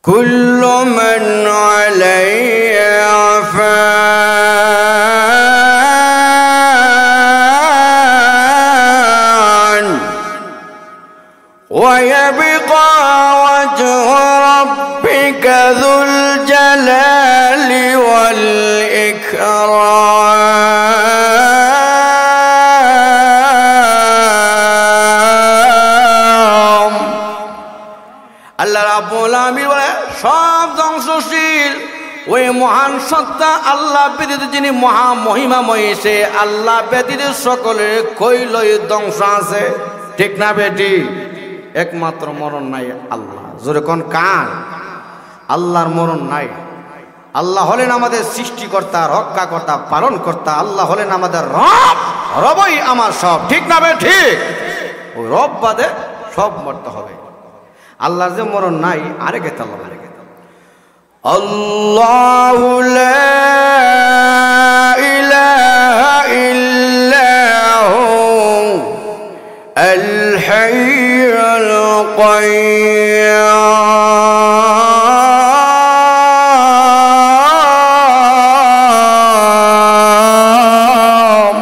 كل من عليها فان ويبقى وجه ربك ذو الجلال والإكرام আল্লাহ রাব্বুল আলামিন বলে সব ধ্বংসশীল ওই মহান সত্তা আল্লাহ ব্যতীত যিনি মহা মহিমাময়ী সে আল্লাহ ব্যতীত সকলের কইলই ধ্বংস আছে ঠিক না বেটি একমাত্র মরণ নাই আল্লাহ জোরে কোন কার আল্লাহর মরণ নাই আল্লাহ হলেন আমাদের সৃষ্টিকর্তা রক্ষাকর্তা পালনকর্তা আল্লাহ হলেন আমাদের রব রবই আমার সব ঠিক না বেটি ওই রব বাদে সব মরতে হবে আল্লাহর যে মরণ নাই আরেকে তাল্লাহ আল্লাহু লা ইলাহা ইল্লাহু আল হাইয়ুল কাইয়্যুম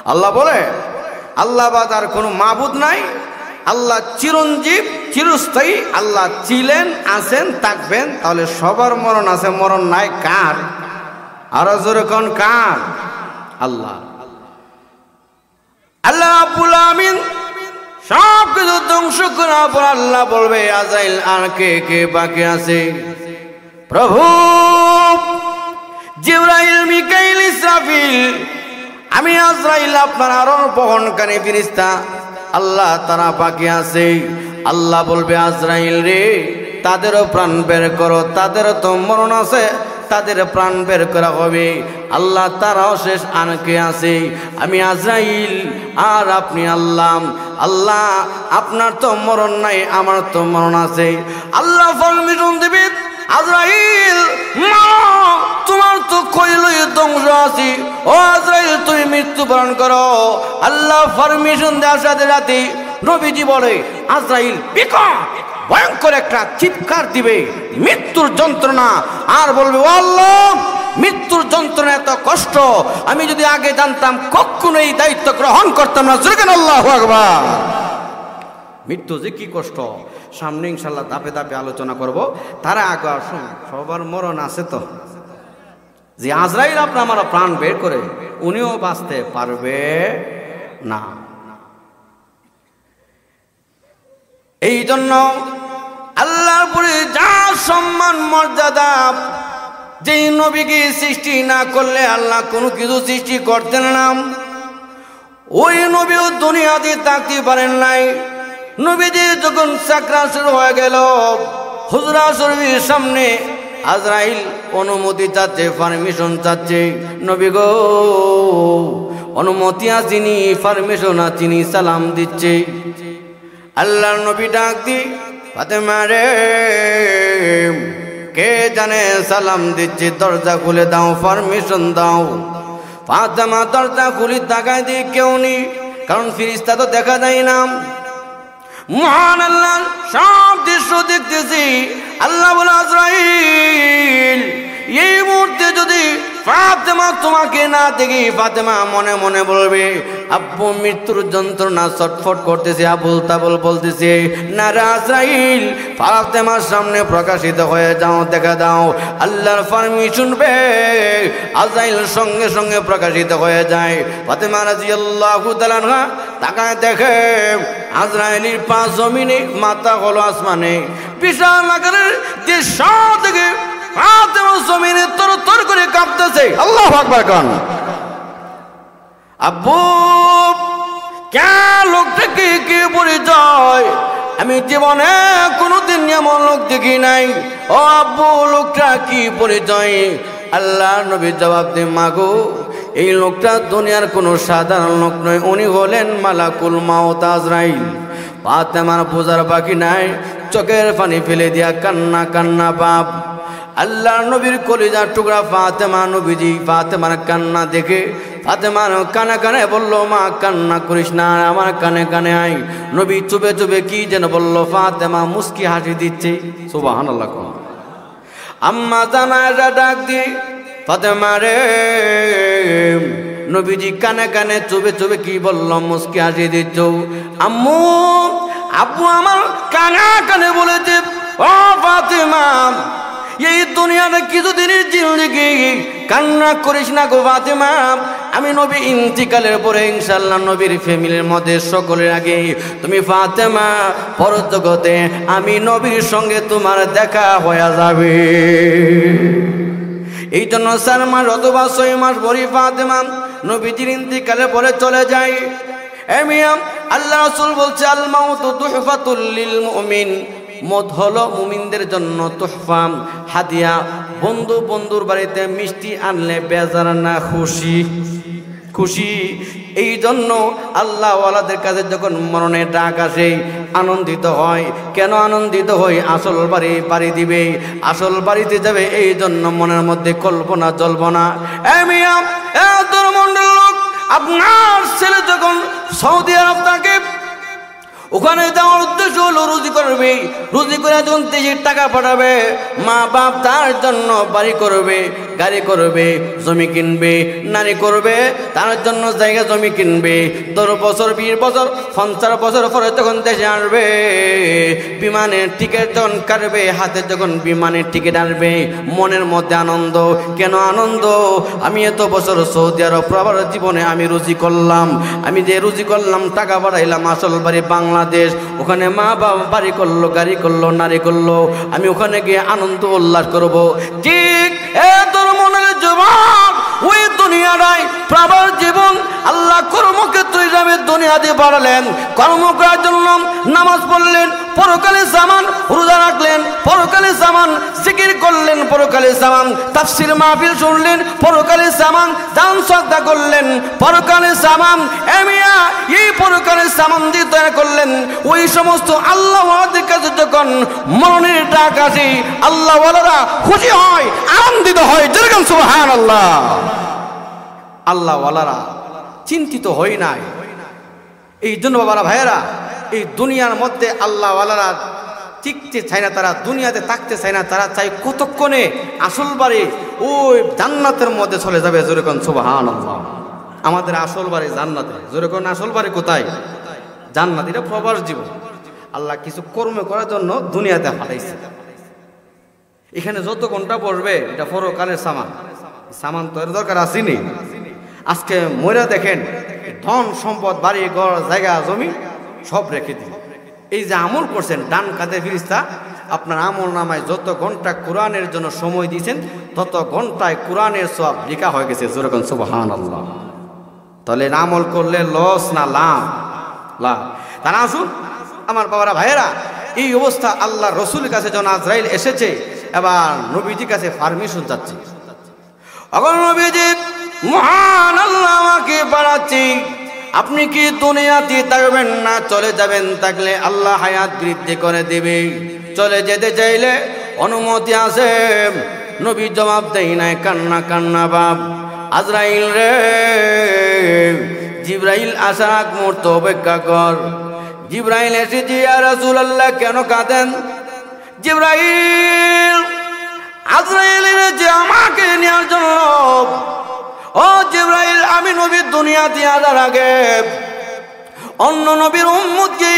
আল্লাহ বলে আল্লাহ বাদ আর কোনো মাবুদ নাই আল্লাহ চিরঞ্জীব চিরস্থায়ী আল্লাহ ছিলেন আছেন থাকবেন তাহলে সবার মরণ আছে মরণ নাই কার আরো জোরে কোন কার আল্লাহ আল্লাহ রাব্বুল আমিন সব কিছু ধ্বংস করার পর আল্লাহ বলবে আজাইল আর কে কে বাকি আছে প্রভু জিবরাইল মিকাইল ইসরাফিল আমি আজরাইল আপনার আরোহণ বহনকারী ফেরেশতা আল্লাহ তারা বাকি আছে আল্লাহ বলবে আজরাইল রে তাদেরও প্রাণ বের করো তাদেরও তো মরণ আছে তাদের প্রাণ বের করা হবে আল্লাহ তারাও শেষ আর কে আছে আমি আজরাইল আর আপনি আল্লাহ আল্লাহ আপনার তো মরণ নাই আমার তো মরণ আছে আল্লাহ পারমিশন দেবে আজরাইল তোমার তো কইলই ধ্বংস আছি ও আজরাইল তুমি মৃত্যুবরণ করো আল্লাহ পারমিশন দেওয়ার সাথে রাতে নবীজি বলে আজরাইল বিকট ভয়ঙ্কর একটা চিৎকার দিবে মৃত্যুর যন্ত্রণা আর বলবে ও আল্লাহ মৃত্যুর যন্ত্রণা এত কষ্ট আমি যদি আগে জানতাম কখনো এই দায়িত্ব গ্রহণ করতাম না জোরে আল্লাহু আকবার মৃত্যু যে কি কষ্ট সামনে ইনশাআল্লাহ ধাপে ধাপে আলোচনা করব তারা আগে আসুন সবার মরণ আছে তো যে আজরাইল আপনার আমার প্রাণ বের করে উনিও বাঁচতে পারবে না এই জন্য আল্লাহর উপরে যা সম্মান মর্যাদা যেই নবীকে সৃষ্টি না করলে আল্লাহ কোনো কিছু সৃষ্টি করতেন না ওই নবীও দুনিয়াতে থাকতে পারেন নাই নবীজি যখন সাকরাত শুরু হয়ে গেল হুজরা শরীফের সামনে আজরাইল অনুমতি চাচ্ছে পারমিশন চাচ্ছে নবী গো অনুমতি আসেনি পারমিশন আসেনি সালাম দিচ্ছে আল্লাহর নবী ডাক দি ফাতেমা রে কে জানে সালাম দিচ্ছে দরজা খুলে দাও পারমিশন দাও ফাতেমা দরজা খুলে তাকায় দিয়ে কেউ নেই কারণ ফেরেশতা তো দেখা যায় না মহান আল্লাহ সব দৃশ্য দেখতেছি আল্লাহ বলে আজরাইল এই মুহূর্তে যদি ফাতেমা তোমাকে না দেখি ফাতেমা মনে মনে বলবে আব্বু মৃত্যুর যন্ত্রণা ছটফট করতেছে আবুল তাবুল বলতেছে না রে আজরাইল ফাতেমার সামনে প্রকাশিত হয়ে যাও দেখা দাও আল্লাহর পারমিশন পেয়ে আজরাইল সঙ্গে সঙ্গে প্রকাশিত হয়ে যায় ফাতেমা রাদিয়াল্লাহু তাআলা আনহা তাকায় দেখে আজরাইলের পা জমিনে মাথা হলো আসমানে বিশাল আকারের দৃশ্য থেকে ফাতেমা জমিনে তরতর করে কাঁপতেছে আল্লাহু আকবার কোন আব্বু কে লোকটা কি পরিচয় আমি জীবনে কোনোদিন এমন লোক দেখি নাই ও আব্বু লোকটা কি পরিচয় আল্লাহ নবী জবাব দেন মাগো এই লোকটা দুনিয়ার কোনো সাধারণ লোক নয় উনি হলেন মালাকুল মাউত আজরাইল ফাতেমার বোঝার বাকি নাই চোখের পানি ফেলে দিয়া কান্না কান্না বাপ আল্লাহ নবীর কলিজার টুকরা ফাতেমা নবীজি ফাতেমার কান্না দেখে ফাতেমার কানে কানে বলল, মা কান্না করিস না, আমার কানে কানে আয়। নবী চুপে চুপে কি যেন বলল, ফাতেমা মুস্কি হাসি দিচ্ছে। সুবহানাল্লাহ। আম্মা জানাজা ডাক দি, ফাতেমা রে। নবীজি কানে কানে চুপে চুপে কি বলল, মুস্কি হাসি দিচ্ছ। আম্মু আব্বু আমার কানে কানে বলেছে, ও ফাতেমা এই দুনিয়াতে কিছুদিনের জিন্দেগি, কান্না করিস না গো ফাতেমা। আমি নবী ইন্তিকালের পরে ইনশাআল্লাহ নবীর ফ্যামিলির মধ্যে সকলের আগে তুমি ফাতেমা পরজগতে আমি নবীর সঙ্গে তোমার দেখা হয়ে যাবে। এই জন্য 4 মাস অথবা 6 মাস পরে ফাতেমা নবীজির ইন্তিকালের পরে চলে যায়। আল্লাহ রাসূল বলছে, আল মাউতু তুহফাতুল লিল মুমিন, মত হলো মুমিনদের জন্য তোহফা, হাদিয়া। বন্ধু বন্ধুর বাড়িতে মিষ্টি আনলে বেজার না খুশি খুশি। এই জন্য আল্লাহ ওয়ালাদের কাছে যখন মরণের ডাক আসে আনন্দিত হয়। কেন আনন্দিত হয়? আসল বাড়ি দিবে, আসল বাড়িতে যাবে, এই জন্য মনের মধ্যে কল্পনা জল্পনা। লোক আপনার ছেলে যখন সৌদি আরব থাকে, ওখানে যাওয়ার উদ্দেশ্য হলো রুজি করবে, রুজি করে যখন দেশের টাকা পাঠাবে, মা বাপ তার জন্য বাড়ি করবে, গাড়ি করবে, জমি কিনবে, নারী করবে, তার জন্য জায়গা জমি কিনবে। 10 বছর 20 বছর 50 বছর পরে যখন দেশে আসবে, বিমানের টিকিট যখন কাটবে, হাতে যখন বিমানের টিকিট আসবে, মনের মধ্যে আনন্দ। কেন আনন্দ? আমি এত বছর সৌদি আরব প্রবাস জীবনে আমি রুজি করলাম, আমি যে রুজি করলাম, টাকা বাড়াইলাম, আসল বাড়ি বাংলাদেশ, ওখানে মা বাবা বাড়ি করলো, গাড়ি করলো, নারী করলো, আমি ওখানে গিয়ে আনন্দ উল্লাস করবো। ঠিক তোর মনের যুবক, ওই দুনিয়াটাই প্রবাস জীবন। আল্লাহ কর্মক্ষেত্রে যাবে দুনিয়া দিয়ে বাড়ালেন, কর্ম করার জন্য নামাজ পড়লেন, পরকালে সামান, রোজা রাখলেন, পরকালে সামান, জিকির করলেন, পরকালে সামান, তাফসীর মাহফিল শুনলেন, পরকালে সামান, দান সদকা করলেন, পরকালে সামান। এই পরকালে সামান দিয়ে তৈরি করলেন। ওই সমস্ত আল্লাহ ওয়ালাদের কাছে যখন মরণের ডাক আসে, আল্লাহ ওয়ালারা খুশি হয়, আনন্দিত হয়। যেরকম সুবহানাল্লাহ। আল্লাহ ওয়ালারা চিন্তিত হয় নাই। এই জন্য বাবারা ভাইয়েরা, এই দুনিয়ার মধ্যে আল্লাহ ওয়ালারা টিকতে চায় না, তারা দুনিয়াতে থাকতে চায় না, তারা চাই কতক্ষণে আসল বাড়ি ওই জান্নাতের মধ্যে চলে যাবে। যেরকম সুবহানাল্লাহ। আমাদের আসল বাড়ি জান্নাতে। যেরকম আসল বাড়ি কোথায়? জান্নাত। এটা প্রবাস জীবন। আল্লাহ কিছু কর্ম করার জন্য দুনিয়াতে পাঠাইছে। এখানে যত ঘন্টা পড়বে এটা পরকালের সামান। সামান তো এর দরকার আসেনি। আজকে ময়রা দেখেন, ধন সম্পদ, বাড়ি ঘর, জায়গা জমি সব রেখে দিন। এই যে আমল করছেন, ডান কাঁধে ফিরিস্তা আপনার আমল নামায় যত ঘন্টা কোরআনের জন্য সময় দিয়েছেন, তত ঘন্টায় কোরআনের সওয়াব লেখা হয়ে গেছে। যেরকম সুবহানাল্লাহ। তাহলে আমল করলে লস না লাভ? লাভ। তারা আসুন আমার বাবারা ভাইয়েরা, এই অবস্থা আল্লাহ রসুলের কাছে যখন আজরাইল এসেছে, এবার নবীজির কাছে পারমিশন যাচ্ছে। এখন নবীজি, মহান আল্লাহ আমাকে বাড়াচ্ছি, আপনি কি দুনিয়াতে থাকবেন না চলে যাবেন? থাকলে আল্লাহ হায়াত বৃদ্ধি করে দেবে। চলে যেতে চাইলে অনুমতি আছে। নবী জবাব দেয় নাই, কান্না কান্না বাপ। আজরাইল রে, জিবরাইল আসার আগ মুহূর্ত অপেক্ষা কর। জিবরাইল এসেছে, ইয়া রাসূলুল্লাহ কেন কাঁদেন? জিবরাইল আজরাইলের যে আমাকে নেওয়ার জন্য। ও জিবরাইল, আমি নবী দুনিয়াতে আসার আগে অন্য নবীর উম্মতকে,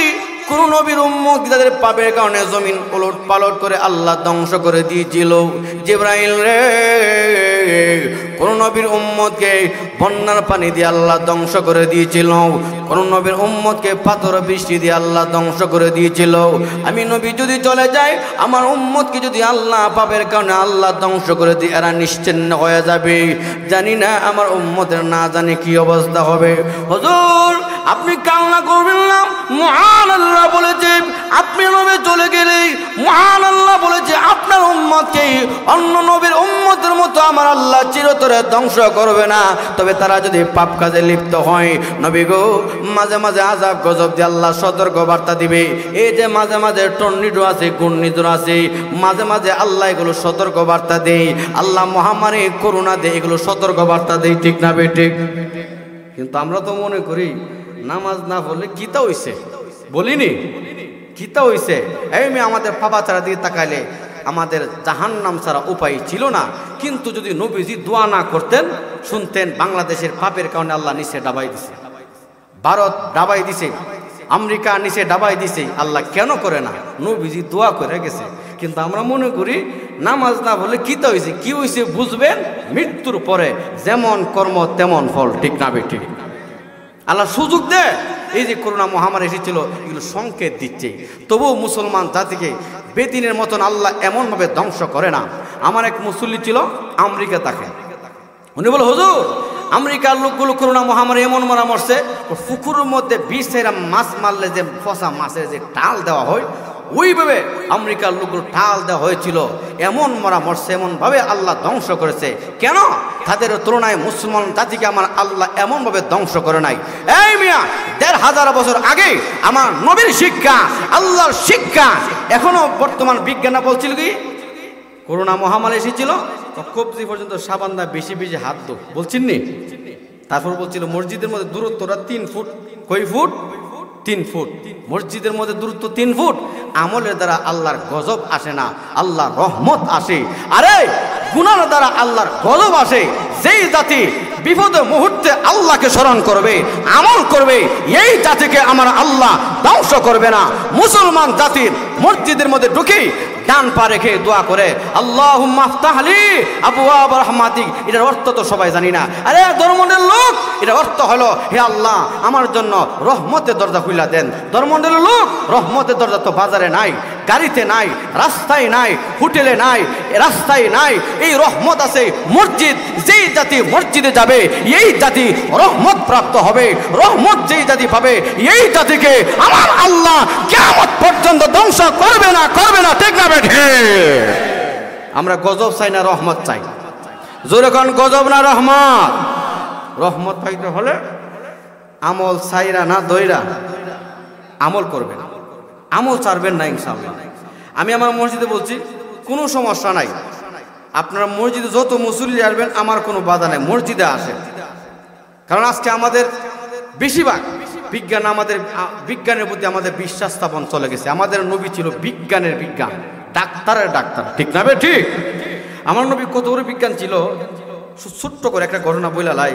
কোন নবীর উম্মত তাদের পাপের কারণে জমিন উলট পালট করে আল্লাহ ধ্বংস করে দিয়েছিল। জিবরাইল রে, কোন নবীর উম্মতকে বন্যার পানি দিয়ে আল্লাহ ধ্বংস করে দিয়েছিল, কোন নবীর উম্মতকে পাথর বৃষ্টি দিয়ে আল্লাহ ধ্বংস করে দিয়েছিল। আমি নবী যদি চলে যাই, আমার উম্মতকে যদি আল্লাহ পাপের কারণে আল্লাহ ধ্বংস করে দিয়ে এরা নিশ্চিন্ন হয়ে যাবে। জানি না আমার উম্মতের না জানি কি অবস্থা হবে। হুজুর আপনি কান্না করবেন না, মহান আল্লাহ বলেছে আপনি নবী চলে গেলে, মহান আল্লাহ বলেছে আপনার উম্মতকে অন্য নবীর উম্মতের মতো আমার আল্লাহ চিরতরে ধ্বংস করবে না। তবে তারা যদি পাপ কাজে লিপ্ত হয়, নবী গো মাঝে মাঝে আযাব গজব দিয়ে আল্লাহ সতর্ক বার্তা দিবে। এই যে মাঝে মাঝে টর্নেডো আছে, ঘূর্ণিঝড় আছে, মাঝে মাঝে আল্লাহ এগুলো সতর্ক বার্তা দেয়। আল্লাহ মহামারী করোনা দেয়, এগুলো সতর্ক বার্তা দেয়। ঠিক না বেঠিক? কিন্তু আমরা তো মনে করি নামাজ না পড়লে কিতা হইছে, বলিনি কিতা হইছে। এই মেয়ে আমাদের পাপা ছাড়া দিয়ে তাকাইলে আমাদের জাহান্নাম ছাড়া উপায় ছিল না। কিন্তু যদি নবীজি দোয়া না করতেন, শুনতেন বাংলাদেশের পাপের কারণে আল্লাহ নিচে ডাবাই দিছে, ভারত ডাবাই দিছে, আমেরিকা নিচে ডাবাই দিছে, আল্লাহ কেন করে না? নবীজি দোয়া করে গেছে। কিন্তু আমরা মনে করি নামাজ না বললে কিতা হয়েছে, কি হয়েছে বুঝবেন মৃত্যুর পরে, যেমন কর্ম তেমন ফল, ঠিক না বেঠিক? আল্লাহ সুযোগ দেয়। এই যে করোনা মহামারী এসেছিল, এগুলো সংকেত দিচ্ছে। তবুও মুসলমান জাতিকে বেদিনের মতন আল্লাহ এমনভাবে ধ্বংস করে না। আমার এক মুসল্লি ছিল আমেরিকা, তাকে উনি বলে, হুজুর আমেরিকার লোকগুলো করোনা মহামারী এমন মারা মরছে, পুকুরের মধ্যে 20 মাছ মারলে যে ফসা মাছের যে টাল দেওয়া হয়, ওইভাবে আমেরিকার লোকগুলো টাল দেওয়া হয়েছিল। এমন মারা মরছে, এমনভাবে আল্লাহ ধ্বংস করেছে। কেন? তাদের তুলনায় মুসলমান জাতিকে আমার আল্লাহ এমনভাবে ধ্বংস করে নাই। এই মিয়া, 1500 বছর আগে আমার নবীর শিক্ষা, আল্লাহর শিক্ষা এখনো বর্তমান বিজ্ঞানী বলছিল কি করোনা মহামারী এসেছিল কবজি পর্যন্ত সাবান দা বেশি বেশি হাত দো, বলছেন নি? তারপর বলছিল মসজিদের মধ্যে দূরত্বটা 3 ফুট। কই ফুট? 3 ফুট। মসজিদের মধ্যে দূরত্ব 3 ফুট। আমলের দ্বারা আল্লাহর গজব আসে না, আল্লাহর রহমত আসে। আরে গুনার দ্বারা আল্লাহর গজব আসে। যেই জাতি বিপদের মুহূর্তে আল্লাহকে স্মরণ করবে, আমল করবে, এই জাতিকে আমার আল্লাহ ধ্বংস করবে না। মুসলমান জাতির মসজিদের মধ্যে ঢুকে ডান পা রেখে দোয়া করে আল্লাহুম্মা আফতাহলি আবওয়াব রাহমাতিক, এটার অর্থ তো সবাই জানি না। আরে ধর্মমন্ডলের লোক, এটার অর্থ হলো হে আল্লাহ আমার জন্য রহমতের দরজা খুলে দেন। ধর্মমন্ডলের লোক, রহমতের দরজা তো বাজারে নাই, গাড়িতে নাই, রাস্তায় নাই, হোটেলে নাই, রাস্তায় নাই। এই রহমত আছে মসজিদ। যেই জাতি মসজিদে যাবে এই জাতি রহমত প্রাপ্ত হবে। রহমত যেই জাতি পাবে এই জাতিকে আমার আল্লাহ কিয়ামত পর্যন্ত ধ্বংস করবে না, করবে না, ঠিক না বেঠিক? আমরা গজব চাই না রহমত চাই? জোরে কোন গজব না রহমত? রহমত পাইতে হলে আমল চাইরা না দইরা আমল করবেন, আমল ছাড়বেন না ইনশাআল্লাহ। আমি আমার মসজিদে বলছি কোনো সমস্যা নাই, আপনারা মসজিদে যত মুসল্লি আসবেন আমার কোনো বাধা নেই, মসজিদে আসেন। কারণ আজকে আমাদের বেশিরভাগ বিজ্ঞান, আমাদের বিজ্ঞানের প্রতি আমাদের বিশ্বাস স্থাপন চলে গেছে। আমাদের নবী ছিল বিজ্ঞানের বিজ্ঞান, ডাক্তারের ডাক্তার, ঠিক না বে ঠিক? আমার নবী কত বড় বিজ্ঞান ছিল। ছোট্ট করে একটা ঘটনা বইলা লাই।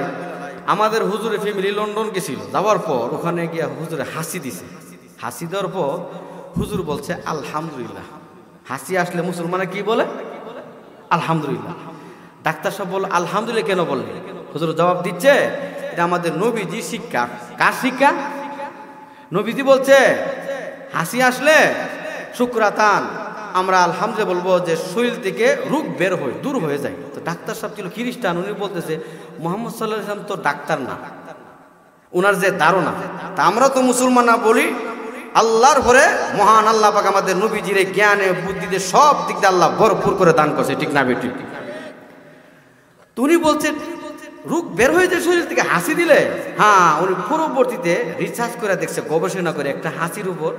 আমাদের হুজুরের ফ্যামিলি লন্ডন গেছিল, যাওয়ার পর ওখানে গিয়া হুজুরে হাসি দিছে। হাসি দেওয়ার পর হুজুর বলছে আলহামদুলিল্লাহ। হাসি আসলে মুসলমানে কি বলে? আলহামদুলিল্লাহ। ডাক্তার সাহেব বলল আলহামদুলিল্লাহ কেন বললে? হুজুর জবাব দিচ্ছে এটা আমাদের নবীজি শিক্ষা। কার শিক্ষা? নবীজি বলছে হাসি আসলে শুকরাতান, আমরা আলহামদুলিল্লাহ বলবো যে শরীর থেকে রোগ বের হয়ে দূর হয়ে যায়। তো ডাক্তার সাহেব ছিল খ্রিস্টান, উনি বলতেছে মুহাম্মদ সাল্লাল্লাহু আলাইহি ওয়াসাল্লাম তো ডাক্তার না, ওনার যে ধারণা। তা আমরা তো মুসলমানরা বলি আল্লাহর পরে মহান আল্লাহ পাক আমাদের নবীজির জ্ঞানে বুদ্ধিতে সব দিক দিয়ে আল্লাহ ভরপুর করে দান করছে, ঠিক না বেটি? তো উনি বলছে রোগ বের হয়ে যায় শরীর থেকে হাসি দিলে। হ্যাঁ, উনি পরবর্তীতে রিসার্চ করে দেখছে, গবেষণা করে একটা হাসির উপর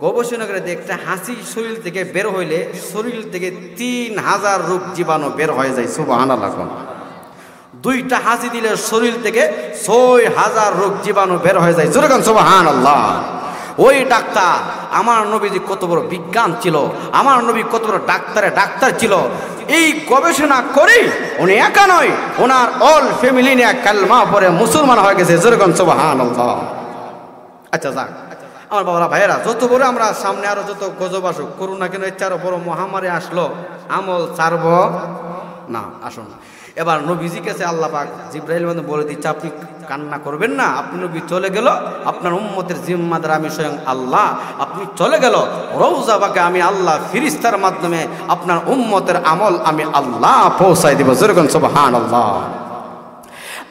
গবেষণা করে দেখছে হাসি শরীর থেকে বের হইলে শরীর থেকে 3000 রোগ জীবাণু বের হয়ে যায়। সুবহানাল্লাহ। 2টা হাসি দিলে শরীর থেকে 6000 রোগ জীবাণু বের হয়ে যায়। জোরে বলেন সুবহানাল্লাহ। ওই ডাক্তার আমার নবীজি কত বড় বিজ্ঞান ছিল, আমার নবী কত বড় ডাক্তার ছিল। এই গবেষণা করে উনি একা নয়, ওনার অল ফ্যামিলি নিয়ে কালমা পরে মুসলমান হয়ে গেছে। জোরে বলেন সুবহানাল্লাহ। আচ্ছা যাক আমার বাবারা ভাইয়েরা, যত বড় আমরা সামনে আরো যত গজব আসুক, করোনা কেন এর চারো বড় মহামারী আসলো, আমল ছাড়ব না। আসুন এবার নবীজি কাছে আল্লাহ পাক জিবরাইল বলে দিচ্ছে আপনি কান্না করবেন না, আপনি নবী চলে গেল, আপনার উম্মতের জিম্মাদার আমি স্বয়ং আল্লাহ। আপনি চলে গেল রওজা পাকে আমি আল্লাহ ফেরেশতার মাধ্যমে আপনার উম্মতের আমল আমি আল্লাহ পৌঁছাই দিব। যেরকম সুবহানাল্লাহ।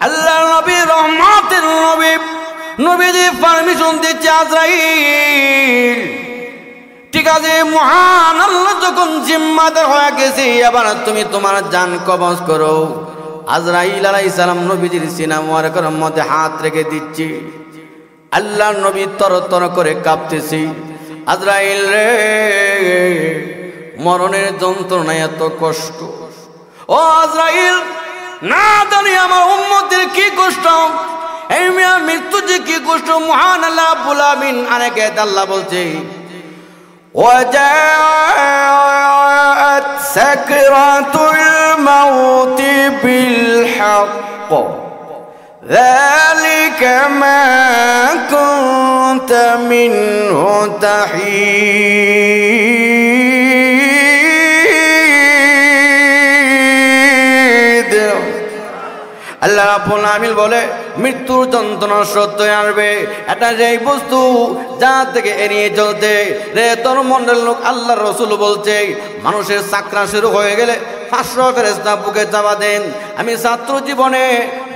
আল্লাহ নবী রহমতের নবী, নবীজি পারমিশন দিচ্ছে আজরাইল, ঠিক আছে মহান আল্লাহ যখন জিম্মাদার হয়ে গেছে এবার তুমি তোমার জান কবজ করো। আজরাইল আলাইহিস সালাম নবীজির সিনা মুবারকের মধ্যে হাত রেখে দিচ্ছে। আল্লাহর নবী তরতর করে কাঁপতেছে। আজরাইল রে, মরণের যন্ত্রণায় এত কষ্ট। ও আজরাইল, না জানি আমার উম্মতের কি কষ্ট, এই মিয়া মৃত্যু যে কি কষ্ট, মহান আল্লাহ রাব্বুল আলামিন আরেক আয়াতে আল্লাহ বলছে وجاءت سكرة الموت بالحق ذلك ما كنت منه تحيد আল্লাহ রাব্বুল আলামিন বলে মৃত্যুর যন্ত্রণা সত্য আসবে, এটা যেই বস্তু যা থেকে এড়িয়ে চলতে রে তোর মন্ডল লোক। আল্লাহ রসুল বলছে মানুষের চাকরা শুরু হয়ে গেলে 500 ফেরেশতা বুকে চাপা দেন। আমি ছাত্র জীবনে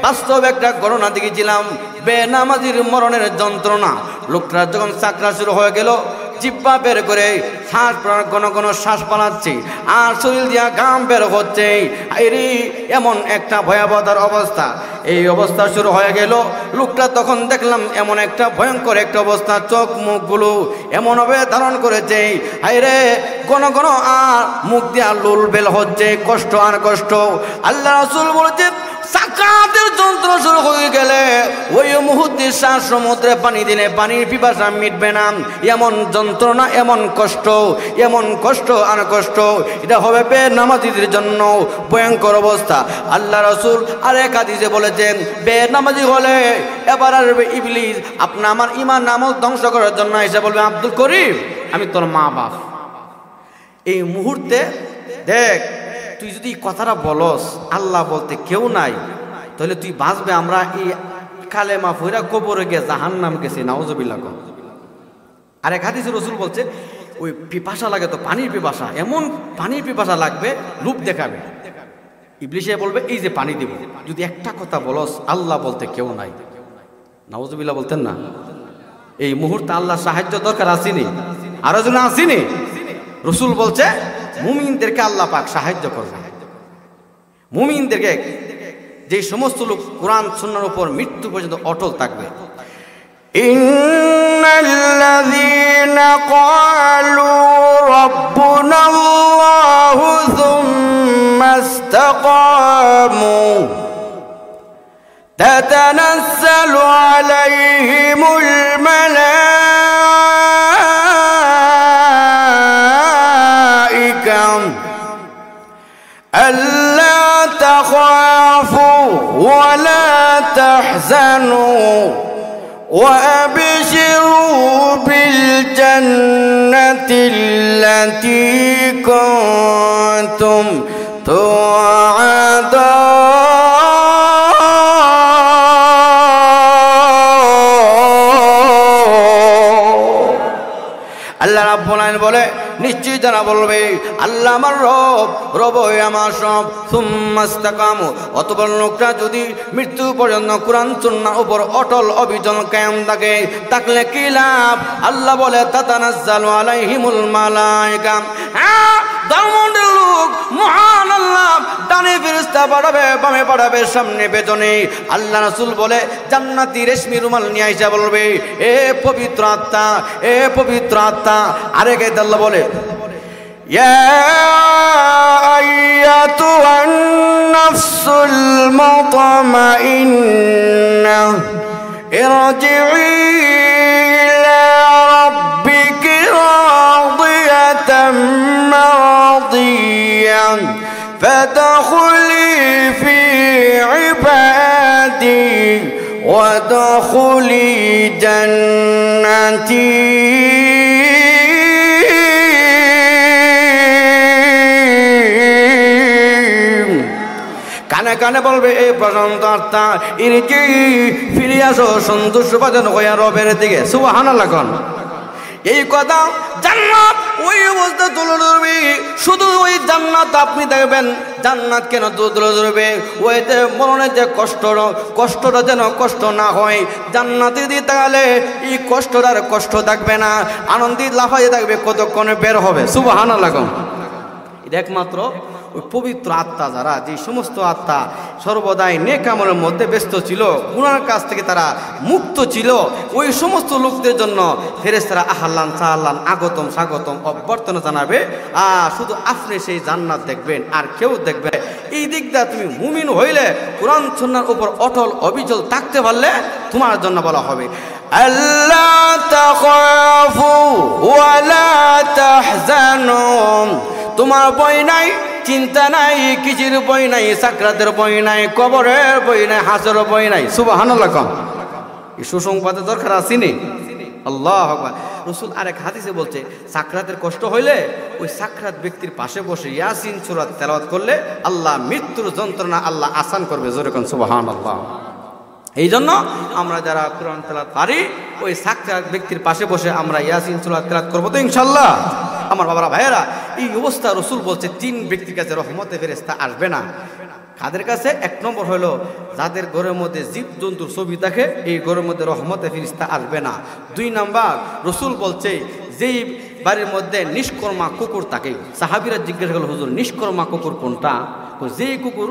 বাস্তব একটা ঘটনা দেখেছিলাম, বেনামাজির মরণের যন্ত্রণা। লোকরা যখন চাকরা শুরু হয়ে গেল, জিব্বা বের করে শ্বাস ঘন ঘন শ্বাস পালাচ্ছে আর শরীর দিয়া ঘাম বের হচ্ছে, আইরি এমন একটা ভয়াবহতার অবস্থা। এই অবস্থা শুরু হয়ে গেল। লোকটা তখন দেখলাম এমন একটা ভয়ঙ্কর একটা অবস্থা, চোখ মুখগুলো এমনভাবে ধারণ করেছে, আইরে ঘন ঘন আর মুখ দিয়া লুল বেল হচ্ছে, কষ্ট আর কষ্ট। আল্লাহ রাসূল বলেছেন সাকাতের যন্ত্র শুরু হয়ে গেলে ওই মুহূর্তে শ্বাস সমুদ্রে পানি দিলে পানির পিপাসা মিটবে না। এমন যন্ত্রণা, এমন কষ্ট, এমন কষ্ট আর কষ্ট, এটা হবে বেনামাজিদের জন্য ভয়ঙ্কর অবস্থা। আল্লাহ রাসূল আরেক হাদিসে বলেছেন বেনামাজি হলে এবার আসবে ইবলিস আপনি আমার ঈমান নামক ধ্বংস করার জন্য এসে বলবে আব্দুল করিম আমি তোর মা বাপ। এই মুহূর্তে দেখ তুই যদি কথাটা বলস আল্লাহ বলতে কেউ নাই, তাহলে তুই বাঁচবে। আমরা এই কালেমা ফইরা কবরে গিয়ে জাহান্নাম গেছি, নাউজুবিল্লাহ। আর এক হাদিসে রাসূল বলছে ওই পিপাসা লাগে তো পানির পিপাসা, এমন পানির পিপাসা লাগবে লোভ দেখাবে। ইবলিসে বলবে এই যে পানি দিব, যদি একটা কথা বলস আল্লাহ বলতে কেউ নাই, নাউজুবিল্লাহ বলতেন না। এই মুহূর্তে আল্লাহ সাহায্য দরকার আসেনি, আরো জন আসেনি। রাসূল বলছে মুমিনদেরকে আল্লাহ পাক সাহায্য করবে। মুমিনদেরকে, যে সমস্ত লোক কোরআন সুন্নাহর উপর মৃত্যু পর্যন্ত অটল থাকবে। ইন্নাল্লাযীনা ক্বালু রাব্বুনাল্লাহু সুম্মা ইসতাকামু তাতানাজ্জালু আলাইহিমুল ألا تخافوا ولا تحزنوا وأبشروا بالجنة التي كنتم توعدون আল্লাহ রাব্বুল আলামিন বলে নিশ্চয়ই যারা বলবে আল্লাহ আমার রব, রব আমার সব, সুম্মা ইসতাকামু, অতঃপর লোকটা যদি মৃত্যু পর্যন্ত কোরআন সুন্নাহর উপর অটল অবিচল কায়েম থাকে, তাকলে কি লাভ? আল্লাহ বলে তাতানাজ্জালু আলাইহিমুল মালায়েকা, ধর্মমন্ডল লোক মহান আল্লাহ ডানে ফেরেশতা পাঠাবে, বামে পাঠাবে, সামনে পেছনে। আল্লাহ রাসূল বলে জান্নাতি রেশমি রুমাল নিয়ে আইসা বলবে এ পবিত্র আত্মা, এ পবিত্র আত্মা। আরেক আয়াতে আল্লাহ বলে ইয়া আইয়াতুহান নাফসুল মুতমাইন্না ইরজিই ইলা রাব্বিকি রাদিয়াতাম মারদিয়ান ফাদখুলি ফি ইবাদি ওয়াদখুলি জান্নাতি। কানে কানে বলবে এই প্রশান্ত আত্মা ইরজি, ফিরে আসো সন্তুষ্ট বাদন হইয়া রবের দিকে। সুবহানাল্লাহ। এই কথা জান্নাত ওই অবস্থা তুলে ধরবে, শুধু ওই জান্নাত আপনি দেখবেন। জান্নাত কেন তুলে ধরবে? ওই যে মরণের যে কষ্টটা যেন কষ্ট না হয়। জান্নাতে দিয়ে তাহলে এই কষ্টটার কষ্ট থাকবে না, আনন্দিত লাফাইয়ে থাকবে, কতক্ষণে বের হবে। সুবহানাল্লাহ। এটা একমাত্র ওই পবিত্র আত্মা যারা, যে সমস্ত আত্মা সর্বদাই নেক আমলের মধ্যে ব্যস্ত ছিল, গুনার কাছ থেকে তারা মুক্ত ছিল, ওই সমস্ত লোকদের জন্য ফেরেশতারা আহলান সাহলান আগতম স্বাগতম অভ্যর্থনা জানাবে। শুধু আপনি সেই জান্নাত দেখবেন, আর কেউ দেখবে। এই দিকটা তুমি মুমিন হইলে, কোরআন সুন্নাহর উপর অটল অবিচল থাকতে পারলে তোমার জন্য বলা হবে আল্লা তাখাফু ওয়া লা তাহজানু, তোমার ভয় নাই, চিন্তা নাই, কিছুর ভয় নাই, সাকরাতের ভয় নাই, কবরের ভয় নাই, হাসরের ভয় নাই। সুবহানাল্লাহ। এই সুসংবাদের দরকার আসেনি? আল্লাহু আকবার। রাসূল আরেক হাদিসে বলছে, সাকরাতের কষ্ট হইলে ওই সাকরাত ব্যক্তির পাশে বসে ইয়াসিন সূরা তেলাওয়াত করলে আল্লাহ মৃত্যুর যন্ত্রণা আল্লাহ আসান করবে। জোরে কোন সুবহানাল্লাহ। এই জন্য আমরা যারা কোরআন তেলাওয়াত পারি, ওই সাকরাত ব্যক্তির পাশে বসে আমরা ইয়াসিন সূরা তেলাওয়াত করব তো ইনশাআল্লাহ। আমার বাবারা ভাইয়েরা, এই অবস্থা রাসূল বলছে 3 ব্যক্তির কাছে রহমতে ফেরেশতা আসবে না। কাদের কাছে? 1 নম্বর হলো যাদের ঘরের মধ্যে জীব জন্তুর ছবি থাকে, এই ঘরের মধ্যে রহমতে ফেরেশতা আসবে না। 2 নম্বর রাসূল বলছে যেই বাড়ির মধ্যে নিষ্কর্মা কুকুর থাকে। সাহাবীরা জিজ্ঞাসা করল, হুজুর নিষ্কর্মা কুকুর কোনটা? যেই কুকুর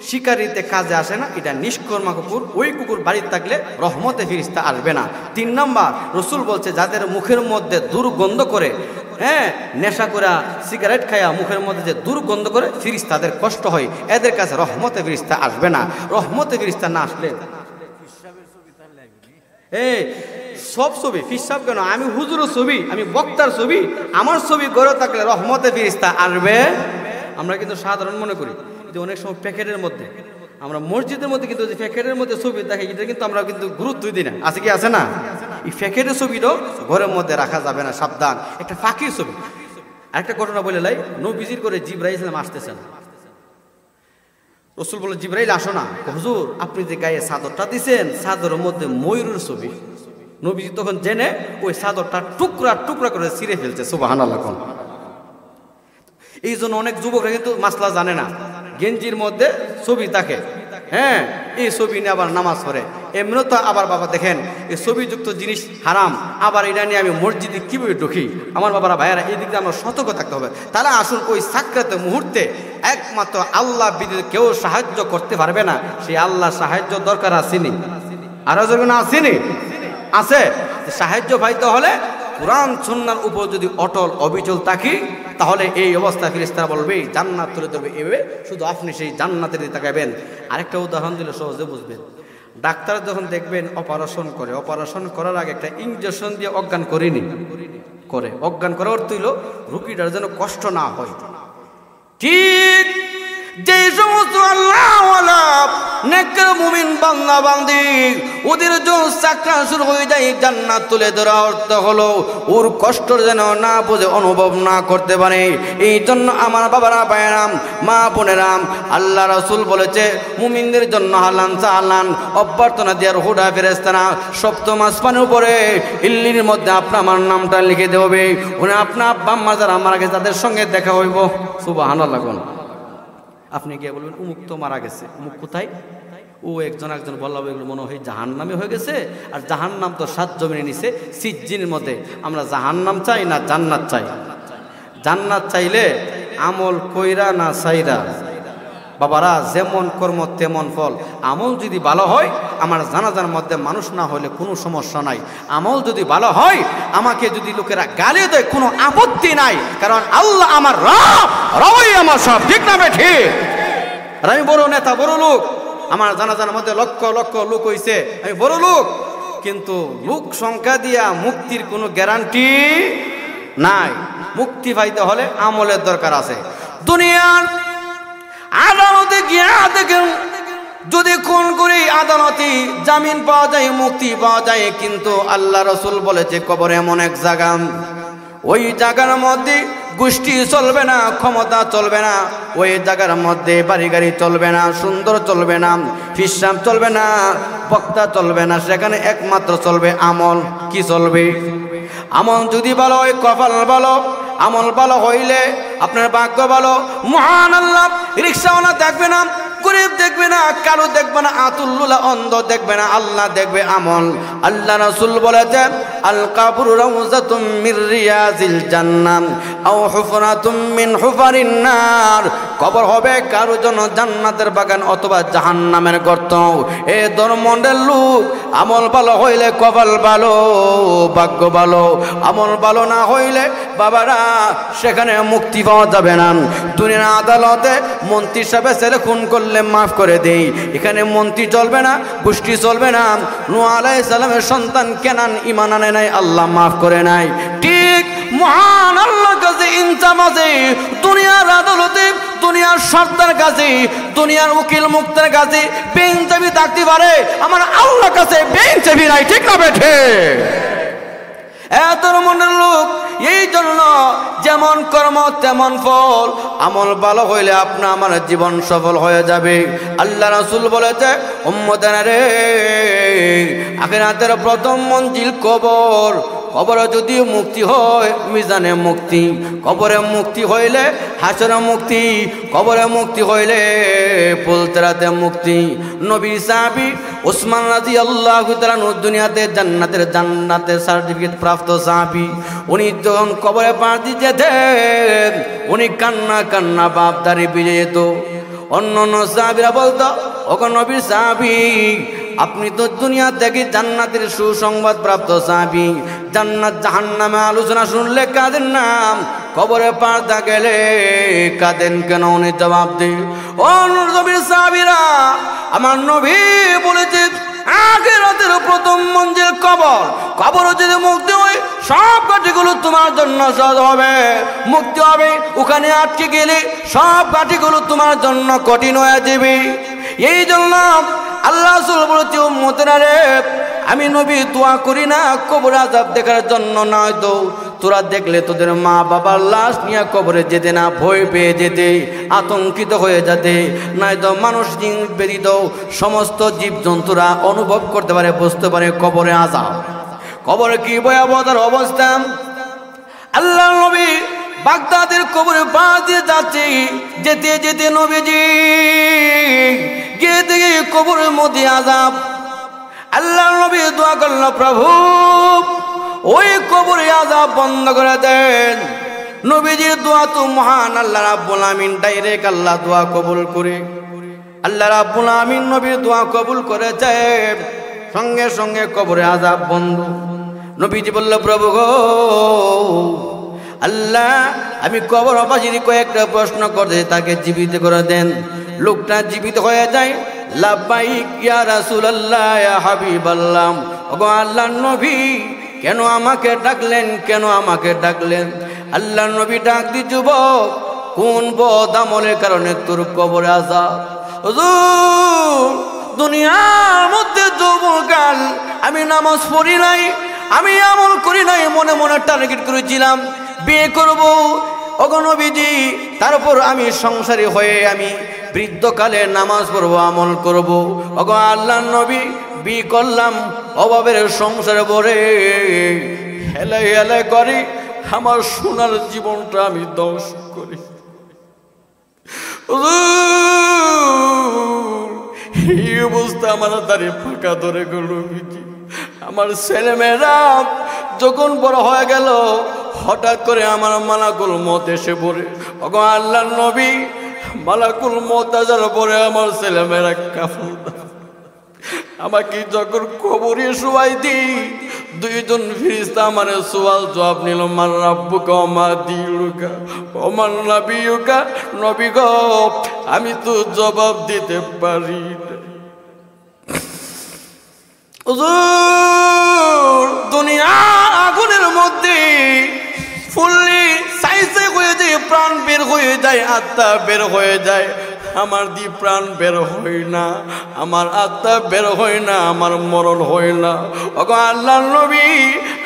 শিকারিতে কাজে আসে না, এটা নিষ্কর্মা কুকুর, ওই কুকুর বাড়িতে থাকলে রহমতে ফেরেশতা আসবে না। 3 নম্বর রাসূল বলছে যাদের মুখের মধ্যে দুর্গন্ধ করে, নেশা করে সিগারেট খায়া মুখের মধ্যে যে দুর্গন্ধ করে, ফেরেশতাদের কষ্ট হয়, এদের কাছে রহমতে ফেরেশতা আসবে না। রহমতে ফেরেশতা না আসলে সব ছবি ফিসাব কেন, আমি হুজুরের ছবি, আমি বক্তার ছবি, আমার ছবি গড়ে থাকলে রহমতে ফেরেশতা আসবে। আমরা কিন্তু সাধারণ মনে করি যে অনেক সময় প্যাকেটের মধ্যে, আমরা মসজিদের মধ্যে কিন্তু যে প্যাকেটের মধ্যে ছবি দেখে, এটা কিন্তু আমরা কিন্তু গুরুত্বই দিই না। আছে কি আছে না? এই প্যাকেটের ছবিটাও ঘরের মধ্যে রাখা যাবে না, সাবধান। একটা ফাঁকির ছবি। আরেকটা ঘটনা বলে লাই, নবীজির করে জিবরাইল ইসলাম আসতেছেন। রাসূল বলে, জিবরাইল আসো না। হুজুর আপনি যে গায়ে চাদরটা দিছেন, চাদরের মধ্যে ময়ূরের ছবি। নবীজি তখন জেনে ওই চাদরটা টুকরা টুকরা করে ছিঁড়ে ফেলছে। সুবহানাল্লাহ। এই জন্য অনেক যুবকরা কিন্তু মাসলা জানে না, গেঞ্জির মধ্যে ছবি থাকে, এই ছবি নিয়ে আবার নামাজ পড়ে। এমনি তো আবার বাবা দেখেন, এই ছবিযুক্ত জিনিস হারাম, আবার এটা নিয়ে আমি মসজিদে কীভাবে ঢুকি? আমার বাবারা ভাইয়েরা, এই দিকে আমরা সতর্ক থাকতে হবে। তাহলে আসুন ওই সাকরাতের মুহূর্তে একমাত্র আল্লাহ ব্যতীত কেউ সাহায্য করতে পারবে না। সেই আল্লাহ সাহায্য দরকার আসেনি? আরো যখন আসেনি আছে, সাহায্য পাইতে হলে কোরআন সুন্নাহর উপর যদি অটল অবিচল থাকি, তাহলে এই অবস্থা ফেরেশতারা বলবে জান্নাত তুলে ধরবে। এভাবে শুধু আপনি সেই জান্নাতের দিকে তাকাবেন। আরেকটা উদাহরণ দিলে সহজে বুঝবেন। ডাক্তার যখন দেখবেন অপারেশন করে, অপারেশন করার আগে একটা ইনজেকশন দিয়ে অজ্ঞান করেনি করে, অজ্ঞান করার অর্থ হইল রোগীটার যেন কষ্ট না হয়। ঠিক যে সমস্ত আল্লাহওয়ালা নেককার মুমিন বান্দা বান্দি, ওদের জন্য সাকরাত শুরু হয়ে যায়, জান্নাত তুলে ধরা অর্থ হলো ওর কষ্ট যেন না বুঝে, অনুভব না করতে পারে। এই জন্য আমার বাবারা ভাইয়েরা মা বোনেরাম, আল্লাহ রাসূল বলেছে মুমিনদের জন্য হালান সালান অভ্যর্থনা দেওয়ার হুডা ফেরেশতারা 7ম আসমানের উপরে ইল্লির মধ্যে আপনার আমার নামটা লিখে দেবে। ওখানে আপনার আব্বা আম্মা যারা মারা গেছে তাদের সঙ্গে দেখা হইব। সুবহানাল্লাহ। আপনি গিয়ে বলবেন উমুক তো মারা গেছে, উমুক কোথায়? ও একজন বললাম এগুলো মনে হয় জাহান্নামে হয়ে গেছে। আর জাহান্নাম তো 7 জমিনে নিচে সিজ্জিনের মধ্যে। আমরা জাহান্নাম চাই না জান্নাত চাই? জান্নাত চাইলে আমল কইরা না চাইরা? বাবারা, যেমন কর্ম তেমন ফল। আমল যদি ভালো হয়, আমার জানাজার মধ্যে মানুষ না হলে কোনো সমস্যা নাই। আমল যদি ভালো হয়, আমাকে যদি লোকেরা গালি দেয় কোনো আপত্তি নাই, কারণ আল্লাহ আমার রব, রবই আমার সব। ঠিক না ঠিক? আর আমি বড় নেতা, বড় লোক, আমার জানাজার মধ্যে লক্ষ লক্ষ লোক হইছে, আমি বড় লোক, কিন্তু লোক সংখ্যা দিয়া মুক্তির কোনো গ্যারান্টি নাই। মুক্তি পাইতে হলে আমলের দরকার আছে। দুনিয়ার আদালতে গিয়া দেখেন, যদি খুন করে আদালতে জামিন পাওয়া যায়, মুক্তি পাওয়া যায়, কিন্তু আল্লাহ রাসূল বলেছে কবর এমন এক জায়গা, ওই জায়গার মধ্যে গোষ্ঠী চলবে না, ক্ষমতা চলবে না, ওই জায়গার মধ্যে বাড়ি গাড়ি চলবে না, সুন্দর চলবে না, ফিসাব চলবে না, বক্তা চলবে না, সেখানে একমাত্র চলবে আমল। কি চলবে? আমল যদি ভালো হয় কপাল ভালো, আমল ভালো হইলে আপনার ভাগ্য ভালো। মহান আল্লাহ রিক্সাওয়ালা দেখবে না, গরিব দেখবে না, কারো দেখবে না, আতুল্লুলা অন্ধ দেখবে না, আল্লাহ দেখবে আমল। আল্লাহ রাসূল বলেছেন আল কাবরু রাউযাতুম মির রিয়াজিল জান্নাহ আও হুফরাতুম মিন হুফারিন নার। কবর হবে কারো জন্য জান্নাতের বাগান অথবা জাহান্নামের গর্ত। এ ধর্মমন্ডল লোক, আমল ভালো হইলে কপাল ভালো, ভাগ্য ভালো। আমল ভালো না হইলে বাবারা সেখানে মুক্তি পাওয়া যাবে না। দুনিয়ার আদালতে মন্ত্রী সাহেব ছেলে খুন করলে মাফ করে দেই, এখানে মন্ত্রী চলবে না, গোষ্ঠী চলবে না। নূহ আলাইহিস সালামের সন্তান কেনান ঈমান আনে নাই, আল্লাহ মাফ করে নাই। ঠিক মহান আল্লাহর কাছে ইনসাফ আছে, দুনিয়ার আদালতে দুনিয়ার সর্দার কাছে, দুনিয়ার উকিল মুক্তার কাছে বেইনসাফি থাকতে পারে, আমার আল্লাহর কাছে বেইনসাফি নাই। ঠিক না বেঠে? এত মনের লোক। এই জন্য যেমন কর্ম তেমন ফল। আমল ভালো হইলে আপনা আমার জীবন সফল হয়ে যাবে। আল্লাহ রাসূল বলেছে উম্মতেরা রে, আখিরাতের প্রথম মঞ্জিল কবর। কবরে যদি মুক্তি হয় মিজানে মুক্তি, কবরে মুক্তি হইলে হাসরে মুক্তি, কবরে মুক্তি হইলে পুলতেরাতে মুক্তি। নবীর সাহাবী উসমান রাদিয়াল্লাহু তাআলা দুনিয়াতে জান্নাতের সার্টিফিকেট প্রাপ্ত সাহাবী। উনি যখন কবরে পা দিতেন উনি কান্না বাপদারি ভিজে যেত। অন্য সাহাবীরা বলতো ওগো নবীর সাহাবী, আপনি তো দুনিয়া থেকে জান্নাতের সুসংবাদ প্রাপ্ত সাহাবী, জান্নাত জাহান্নামে আলোচনা শুনলে কাঁদেন না, কবরে পা গেলে কাঁদেন কেন? উনি জবাব দেন ও নবীর সাহাবীরা, আমার নবী বলেছে আখিরাতের প্রথম মঞ্জিল কবর। কবর যদি মুক্তি হয় সব কাঠিগুলো তোমার জন্য সহজ হবে, মুক্তি হবে। ওখানে আটকে গেলে সব কাঠিগুলো তোমার জন্য কঠিন হয়ে যাবে। এই জন্য আল্লাহ রাসূল বলতে উম্মতেরা রে, আমি নবী দোয়া করি না কবর আযাব দেখার জন্য, নয়তো তোরা দেখলে তোদের মা বাবার লাশ নিয়ে কবরে যেতে না, ভয় পেয়ে যেতে, আতঙ্কিত হয়ে যেতে। নয়তো মানুষ ব্যতীত সমস্ত জীবজন্তুরা অনুভব করতে পারে, বুঝতে পারে কবরে আযাব, কবরে কি ভয়াবহতার অবস্থা। আল্লাহ নবী বাগদাদের কবরে পা দিয়ে যাচ্ছে, যেতে যেতে নবীজি গিয়ে দেখে কবরের মধ্যে আযাব। আল্লাহ নবী দোয়া করল, প্রভু ওই কবরে আযাব বন্ধ করে দেন। নবীজির দোয়া তো মহান আল্লাহ রাব্বুল আমিন ডাইরেক্ট আল্লাহ দোয়া কবুল করে। আল্লাহ রাব্বুল আমিন নবীর দোয়া কবুল করেছে, সঙ্গে সঙ্গে কবরে আযাব বন্ধ। নবীজি বলল, প্রভু গো আল্লাহ, আমি কবরবাসীর কয়েকটা প্রশ্ন করতে, তাকে জীবিত করে দেন। লোকটা জীবিত হয়ে যায়। লাব্বাইক ইয়া রাসূলুল্লাহ ইয়া হাবিবাল্লাহ, ওগো আল্লাহর নবী কেন আমাকে ডাকলেন, কেন আমাকে ডাকলেন? আল্লাহর নবী ডাক দি, যুবক কোন বদ আমলের কারণে তোর কবরে আযাব? হুজুর দুনিয়ার মধ্যে যৌবনকাল আমি নামাজ পড়ি নাই, আমি আমল করি নাই, মনে মনে টার্গেট করেছিলাম বিয়ে করব, ওগো নবীজি, তারপর আমি সংসারী হয়ে আমি বৃদ্ধকালে নামাজ পড়বো, আমল করব। ওগো আল্লাহর নবী, বিয়ে করলাম, অভাবের সংসারে পড়ে হেলে হেলে করি, আমার সোনার জীবনটা আমি ধ্বংস করি। এই অবস্থা আমার দাঁড়ি ফাঁকা ধরে গেল। আমার ছেলেমেয়েরা যখন বড় হয়ে গেল, হঠাৎ করে আমার মালাকুল মউত এসে পড়ে। ওগো আল্লাহর নবী, মালাকুল মউত আসার পরে আমার ছেলেমেয়েরা কাফন, আমাকে যখন কবরে শোয়াই দিই, দুইজন ফেরেশতা আমার সওয়াল জবাব নিল, মান রাব্বুকা ওয়া মা দীনুকা ওয়া মান নাবিয়ুকা। নবী গো, আমি তো জবাব দিতে পারি না। হুজুর দুনিয়া আগুনের মধ্যে ফুললি সাইজে হয়ে যায়, প্রাণ বের হয়ে যায়, আত্মা বের হয়ে যায়। আমার দি প্রাণ বের হয় না, আমার আত্মা বের হয় না, আমার মরণ হয় না। ওগো আল্লাহর নবী,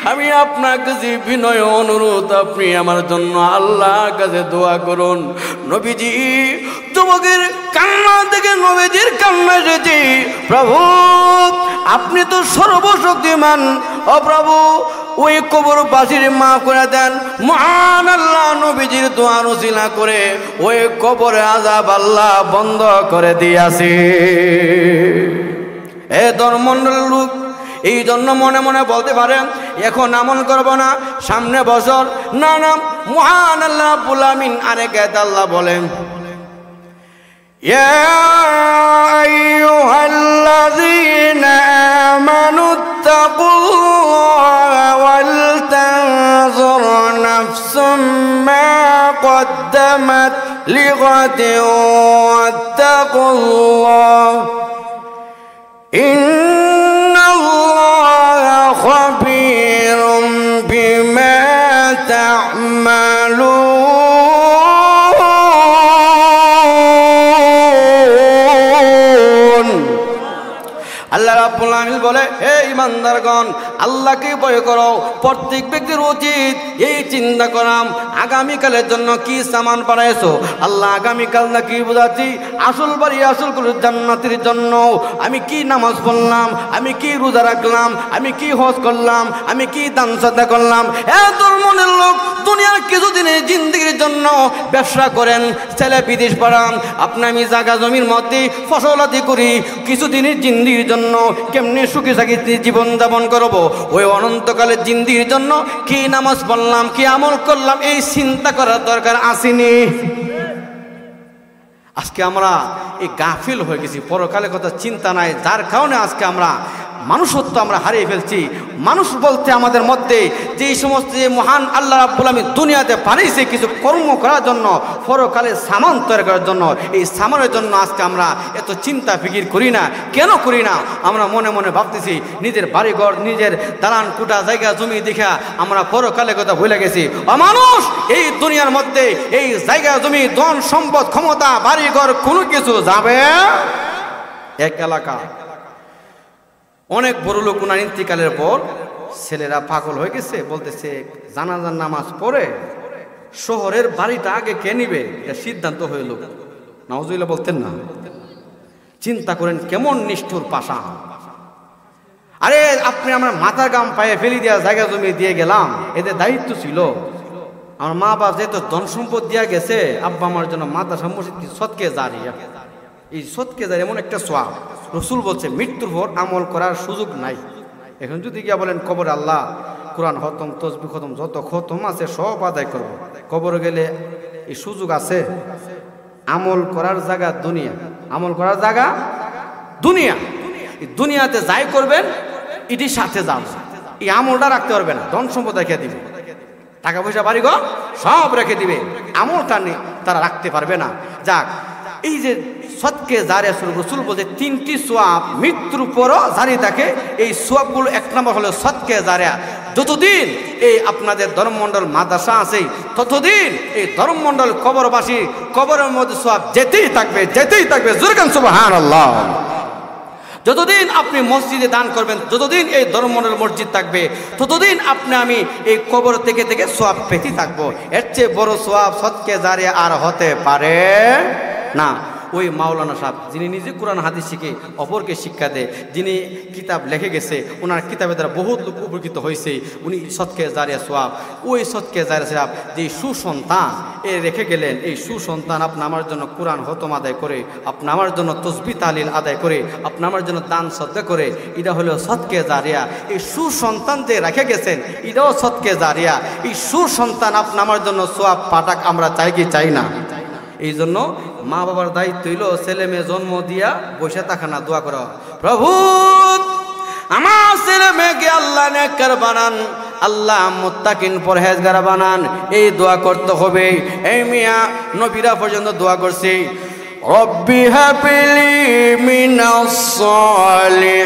আমি আপনার কাছে বিনয় অনুরোধ, আপনি আমার জন্য আল্লাহর কাছে দোয়া করুন। নবীজি যুবকের কান্না থেকে নবীজির কান্না এসেছে, প্রভু আপনি তো সর্বশক্তিমান, ও প্রভু ওই কবরবাসীর মাফ করে দেন। মহান আল্লাহ নবীজির দোয়া রসিলা করে ওই কবরে আযাব আল্লাহ বন্ধ করে দিয়াছে। এ ধর্মমণ্ডলের লোক, এই জন্য মনে মনে বলতে পারেন এখন আমল করব না, সামনে বছর। না না, মহান আল্লাহ রাব্বুল আমিন আরেক আয়াতে আল্লাহ বলেন, ইয়া আইয়ুহাল্লাযীনা আমানুত্তাকুল্লাহা ওয়াল তানজুর নাফসুম মা কদ্দামাত লিগাদিন ওয়াত্তাকুল্লাহ ইন্নাল্লাহা খাবীরুম বিমা তা'মালুন। আল্লাহ রাব্বুল আমিন বলে, হে ঈমানদারগণ, আল্লাহকে ভয় করো। প্রত্যেক ব্যক্তির উচিত এই চিন্তা করাম আগামীকালের জন্য কি সামান বানাইছো। আল্লাহ আগামীকাল না কি বোঝাচ্ছি, আসল বাড়ি আসল করে জান্নাতের জন্য আমি কি নামাজ পড়লাম, আমি কি রোজা রাখলাম, আমি কি হজ করলাম, আমি কি দান সাদকা করলাম। এত মনের লোক দুনিয়ার কিছুদিনের জিন্দেগির জন্য ব্যবসা করেন, ছেলে বিদেশ পাঠান, আপনি আমি জায়গা জমির মধ্যে ফসলাদি করি, কিছুদিনের জিন্দেগির জন্য কেমনি সুখী সাখী জীবন যাপন করব। ওই অনন্তকালের জিন্দেগির জন্য কি নামাজ পড়লাম, কি আমল করলাম, এই চিন্তা করার দরকার আসেনি। আজকে আমরা এই গাফিল হয়ে গেছি, পরকালের কথা চিন্তা নাই, যার কারণে আজকে আমরা মানুষত্ব আমরা হারিয়ে ফেলছি। মানুষ বলতে আমাদের মধ্যে যে সমস্ত মহান আল্লাহ রাব্বুল আমিন দুনিয়াতে পাঠিয়েছে কিছু কর্ম করার জন্য, পরকালে সামান তৈরি করার জন্য, এই সামানের জন্য আজকে আমরা এত চিন্তা ফিকির করি না। কেন করি না? আমরা মনে মনে ভাবতেছি নিজের বাড়িঘর, নিজের দালান কুটা জায়গা জমি দেখা আমরা পরকালের কথা ভুলে গেছি। মানুষ এই দুনিয়ার মধ্যে এই জায়গা জমি ধন সম্পদ ক্ষমতা বাড়িঘর কোনো কিছু যাবে। এক এলাকা অনেক বড় লোক ওনার ইন্তিকালের পর ছেলেরা পাগল হয়ে গেছে, বলতেছে জানাজার নামাজ পড়ে শহরের বাড়িটা আগে কে নিবে, এটা সিদ্ধান্ত হইল। নাউজুবিল্লাহ বলতেন না। চিন্তা করেন কেমন নিষ্ঠুর পাশা। আরে আপনি আমরা মাথার গাম পায়ে ফেলি দেওয়া জায়গা জমি দিয়ে গেলাম, এদের দায়িত্ব ছিল। আমার মা বাপ যেহেতু ধন সম্পদ দিয়া গেছে, আব্বা আমার জন্য মাদ্রাসা মসজিদ সদকে জারিয়া। এই সদকে জারিয়া এমন একটা সওয়াব, রসুল বলছে মৃত্যুর পর আমল করার সুযোগ নাই। এখন যদি গিয়া বলেন কবর আল্লাহ কোরআন খতম তসবিহ খতম যত খতম আছে সব আদায় করবো, কবরে গেলে এই সুযোগ আছে? আমল করার জায়গা দুনিয়া, আমল করার জায়গা দুনিয়া। এই দুনিয়াতে যাই করবেন এটির সাথে যাও, এই আমলটা রাখতে পারবে না। ধন সম্পদ রেখে দিবে, টাকা পয়সা বাড়িঘর সব রেখে দিবে, আমলটা তারা রাখতে পারবে না। যাক, এই যে সদকে জারিয়া রসুল বলছে তিনটি সোয়াব মৃত্যুর পরও জারি থাকে। এই সোয়াবগুলো এক নম্বর হলো সদকে জারিয়া। যতদিন এই আপনাদের ধর্মমণ্ডল মাদ্রাসা আছে ততদিন এই ধর্মমণ্ডল কবরবাসী কবরের মধ্যে সোয়াব যেতেই থাকবে, যেতেই থাকবে। জোরকান সুবহানাল্লাহ। যতদিন আপনি মসজিদে দান করবেন, যতদিন এই ধর্মমণ্ডল মসজিদ থাকবে, ততদিন আপনি আমি এই কবর থেকে থেকে সোয়াব পেতে থাকবো। এর চেয়ে বড় সোয়াব সদকে জারিয়া আর হতে পারে না। ওই মাওলানা সাহেব যিনি নিজে কোরআন হাদিস শিখে অপরকে শিক্ষা দেয়, যিনি কিতাব লিখে গেছে, ওনার কিতাবের দ্বারা বহুত লোক উপকৃত হয়েছে, উনি সদকে জারিয়া সোয়াব। ওই সদকে জারিয়া সোয়াব যে সুসন্তান এ রেখে গেলেন, এই সুসন্তান আপনি আমার জন্য কোরআন খতম আদায় করে, আপনি আমার জন্য তসবিহ তাহলিল আদায় করে, আপনি আমার জন্য দান সদকা করে, এটা হলো সদকে জারিয়া। এই সুসন্তান যে রেখে গেছেন এটাও সদকে জারিয়া। এই সুসন্তান আপনি আমার জন্য সোয়াব পাঠাক, আমরা চাই কি চাই না? এই জন্য মা বাবার দায়িত্ব হইল ছেলে মেয়ে জন্ম দিয়া বসে থাকা না, দোয়া করা, প্রভু আমার ছেলে মেয়েকে আল্লাহ নেককার বানান, আল্লাহ মুত্তাকিন পরহেজগার বানান। এই দোয়া করতে হবে। এই মিয়া নবীরা পর্যন্ত দোয়া করছে, রব্বি হাবলি মিনাস সালিহিন।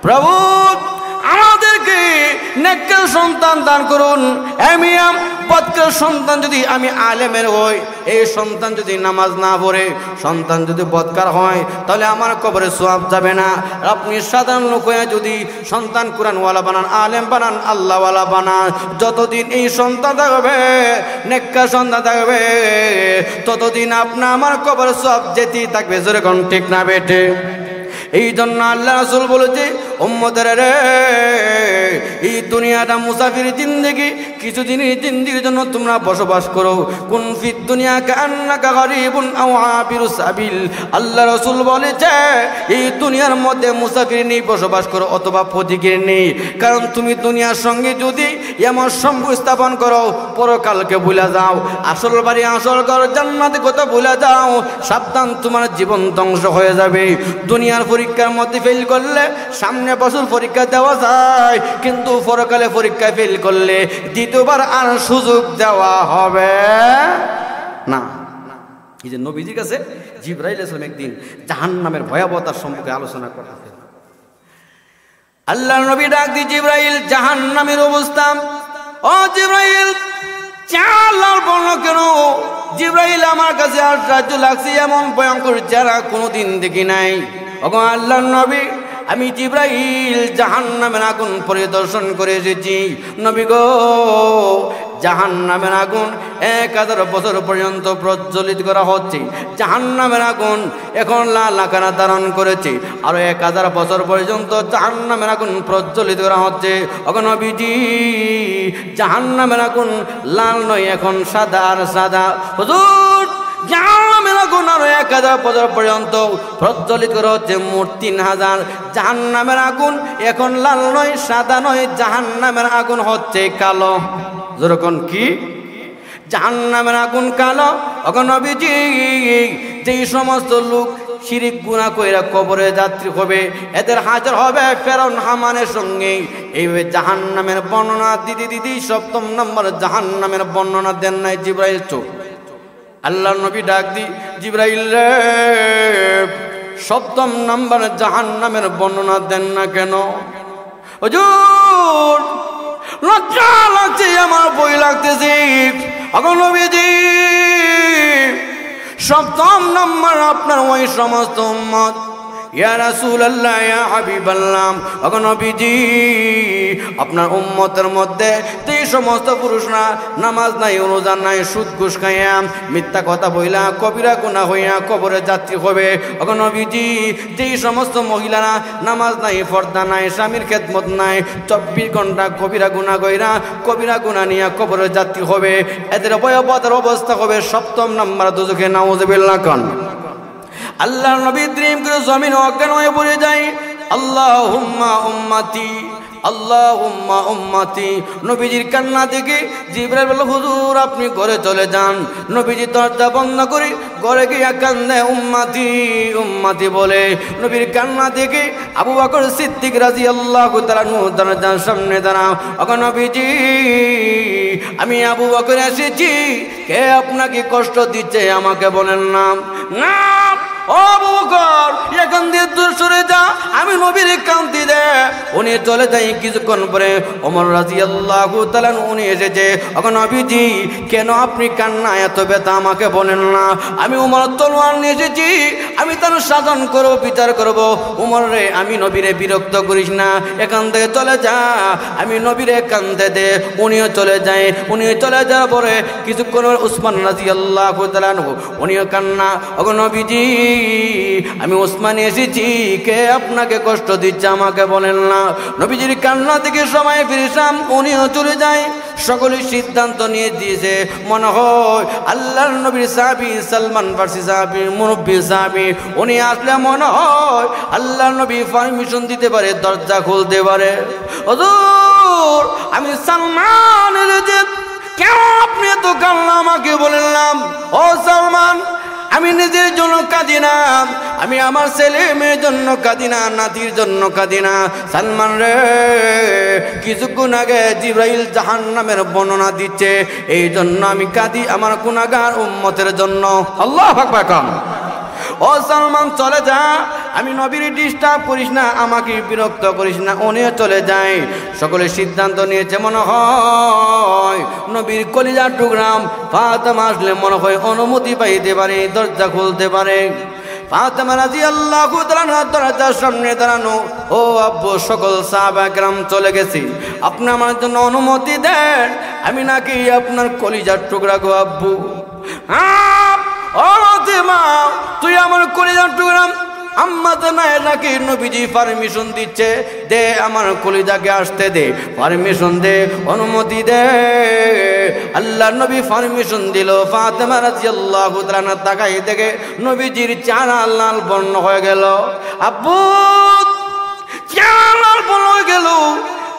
প্রভু আমাদেরকে নেককার সন্তান দান করুন। বদকার সন্তান যদি আমি আলেমের হই, এই সন্তান যদি নামাজ না পড়ে, সন্তান যদি বদকার হয়, তাহলে আমার কবরে সওয়াব যাবে না। আপনি সাধারণ লোক হয়ে যদি সন্তান কোরআনওয়ালা বানান, আলেম বানান, আল্লাহওয়ালা বানান, যতদিন এই সন্তান থাকবে, নেককার সন্তান থাকবে, ততদিন আপনার আমার কবরে সওয়াব যেতেই থাকবে। যেরকম ঠিক না বেটে? এই জন্য আল্লাহ রাসূল বলেছে, উম্মতের রে, এই দুনিয়াটা মুসাফির জিন্দেগি, কিছুদিনের জিন্দেগির জন্য তোমরা বসবাস করো। কুন ফিদ দুনিয়া কান্নাকা গরিবুন আও আবিরু সাবিল। আল্লাহ রাসূল বলেছে, এই দুনিয়ার মধ্যে মুসাফির নেই, বসবাস করো, অথবা ফকির নেই। কারণ তুমি দুনিয়ার সঙ্গে যদি এমন সম্পর্ক স্থাপন করো, পরকালকে ভুলে যাও, আসল বাড়ি আসল ঘর জান্নাতের কথা ভুলে যাও, সাবধান, তোমার জীবন ধ্বংস হয়ে যাবে। দুনিয়ার পরীক্ষার মধ্যে ফেল করলে সামনে বছর পরীক্ষা দেওয়া যায়, কিন্তু পরকালে পরীক্ষায় ফেল করলে দ্বিতীয়বার আর সুযোগ দেওয়া হবে না। এই যে নবীজির কাছে জিবরাইল আলাইহিস সালাম একদিন জাহান্নামের ভয়াবহতার সম্পর্কে আলোচনা করতেন। আল্লাহর নবী ডাক দিয়ে, জিবরাইল, জাহান্নামের অবস্থা। ও জিবরাইল, চালার বলল কেন? জিবরাইল, আমার কাছে আশ্চর্য লাগছে, এমন ভয়ঙ্কর যারা কোনোদিন দেখি নাই। ওগো আল্লাহর নবী, আমি জিবরাইল জাহান্নামের আগুন পরিদর্শন করে এসেছি। নবী গো, জাহান্নামের আগুন 1000 বছর পর্যন্ত প্রজ্বলিত করা হচ্ছে। জাহান্নামের আগুন এখন লাল আকার ধারণ করেছে, আরো 1000 বছর পর্যন্ত জাহান্নামের আগুন প্রজ্বলিত করা হচ্ছে। ওগো নবীজি, জাহান্নামের আগুন লাল নয়, এখন সাদা আর সাদা। হুজুর, জাহান্নামের আগুন আরো 1000 বছর পর্যন্ত প্রজ্বলিত করা হচ্ছে, মোট 3000। জাহান্নামের আগুন এখন লাল নয়, সাদা নয়, জাহান্নামের আগুন হচ্ছে কালো। যেরকম কি? জাহান্নামের আগুন কালো। ওগো নবীজি, যেই সমস্ত লোক শিরিক গুনাহ কইরা কবরে যাত্রী হবে, এদের হাজির হবে ফেরাউন হামানের সঙ্গে। এইভাবে জাহান্নামের বর্ণনা দিদি 7ম নম্বর জাহান্নামের বর্ণনা দেন নাই জিবরাইল। চোখ আল্লাহর নবী ডাক দি, জিবরাইল রে, 7ম নম্বর জাহান্নামের বর্ণনা দেন না কেন? হুজুর, লজ্জা লাগছে, আমার ভয় লাগতেছে। ওগো নবীজি, 7ম নম্বর আপনার ওই সমস্ত উম্মত। ইয়া রাসূলুল্লাহ, ইয়া হাবিবাল্লাহ, ওগো নবীজি, আপনার উম্মতের মধ্যে যে সমস্ত পুরুষরা নামাজ নাই, রোজা নাই, সুদ ঘুষ খাইয়া, মিথ্যা কথা বইলা, কবিরা গুনাহ হইয়া কবরে যাত্রী হবে। ওগো নবীজি, যে সমস্ত মহিলারা নামাজ নাই, পর্দা নাই, স্বামীর খেদমত নাই, 24 ঘন্টা কবিরা গুনাহ কইরা, কবিরা গুনাহ নিয়া কবরে যাত্রী হবে, এদের ভয়াবহ অবস্থা হবে 7ম নম্বর দোজখে। নাউযুবিল্লাহ। কান আল্লাহর নবী দ্রিম করে জমিন অজ্ঞান হয়ে পড়ে যায়। আল্লাহুম্মা উম্মতি, আল্লাহুম্মা উম্মতি। নবীজির কান্না দেখে জিবরাইল বলল, হুজুর আপনি ঘরে চলে যান। নবীজি দরজা বন্ধ করে ঘরে গিয়ে কান্দে, উম্মতি উম্মতি বলে। নবীর কান্না দেখে আবু বকর সিদ্দিক রাদিয়াল্লাহু তাআলা দরজার সামনে দাঁড়াও। ওগো নবীজি, আমি আবু বকর এসেছি, কে আপনাকে কষ্ট দিচ্ছে আমাকে বলেন না। না ও আবু বকর, এখান দিয়ে দূর সরে যা, আমি নবীর কান্দি দে। উনি চলে যাই। কিছুক্ষণ পরে ওমর রাদিয়াল্লাহু তাআলা উনি এসেছে। ওগো নবীজি, কেন আপনি কান্না এত ব্যথা আমাকে বলেন না? আমি ওমর তলোয়ার নিয়ে এসেছি, আমি তার শাসন করব, বিচার করব। ওমর রে, আমি নবীরে বিরক্ত করিস না, এখান থেকে চলে যা, আমি নবীরে কান্দে দে। উনিও চলে যায়। উনি চলে যাওয়ার পরে কিছুক্ষণ উসমান রাদিয়াল্লাহু তাআলা উনিও কান্না। ওগো নবীজি, আমি ওসমান এসেছি, কে আপনাকে কষ্ট দিচ্ছে আমাকে বলেন না। নবীজির কান্না থেকে সময় ফিরেছিলাম, উনিও চলে যায়। সকলে সিদ্ধান্ত নিয়ে দিয়েছে, মনে হয় আল্লাহর নবীর সাহাবী সালমান ফারসি সাহাবী, মুরব্বী সাহাবী, উনি আসলে মনে হয় আল্লাহর নবী পারমিশন দিতে পারে, দরজা খুলতে পারে। হুজুর, আমি সালমান এসেছি, কেন আপনি এত কান্না আমাকে বললাম? ও সালমান, আমি নিজের জন্য কাঁদি না, আমি আমার ছেলে মেয়ের জন্য কাঁদি না, নাতির জন্য কাঁদি না। সালমান রে, কিছুক্ষণ আগে জিবরাইল জাহান্নামের বর্ণনা দিচ্ছে, এই জন্য আমি কাঁদি আমার গুনাহগার উম্মতের জন্য। আল্লাহু আকবার। ও সালমান, চলে যা, আমি নবীর ডিস্টার্ব করিস না, আমাকে বিরক্ত করিস না, উনিও চলে যায়। সকলে সিদ্ধান্ত নিয়েছে মনে হয় নবীর কলিজার টুকরাম ফাতেমা আসলে মনে হয় অনুমতি পাইতে পারে, দরজা খুলতে পারে। ফাতেমা রাদিয়াল্লাহু তাআলা দরজার সামনে দাঁড়ানো, ও আব্বু সকল সাহাবা کرام চলে গেছি, আপনি আমার জন্য অনুমতি দেন, আমি নাকি আপনার কলিজার টুকরা গো আব্বু। ও ফাতেমা, তুই আমার কলিজার টুকরা, আম্মা তো নাই নাকি নবীজি পারমিশন দিচ্ছে, দে আমার কলিজাকে আসতে দে, পারমিশন দে, অনুমতি দে। আল্লাহ নবী পারমিশন দিল। ফাতেমা রাদিয়াল্লাহু তাআলা তাকাই দেখে নবীজির চেহারা লাল বর্ণ হয়ে গেল। আব্বু চেহারা লাল বর্ণ হয়ে গেল।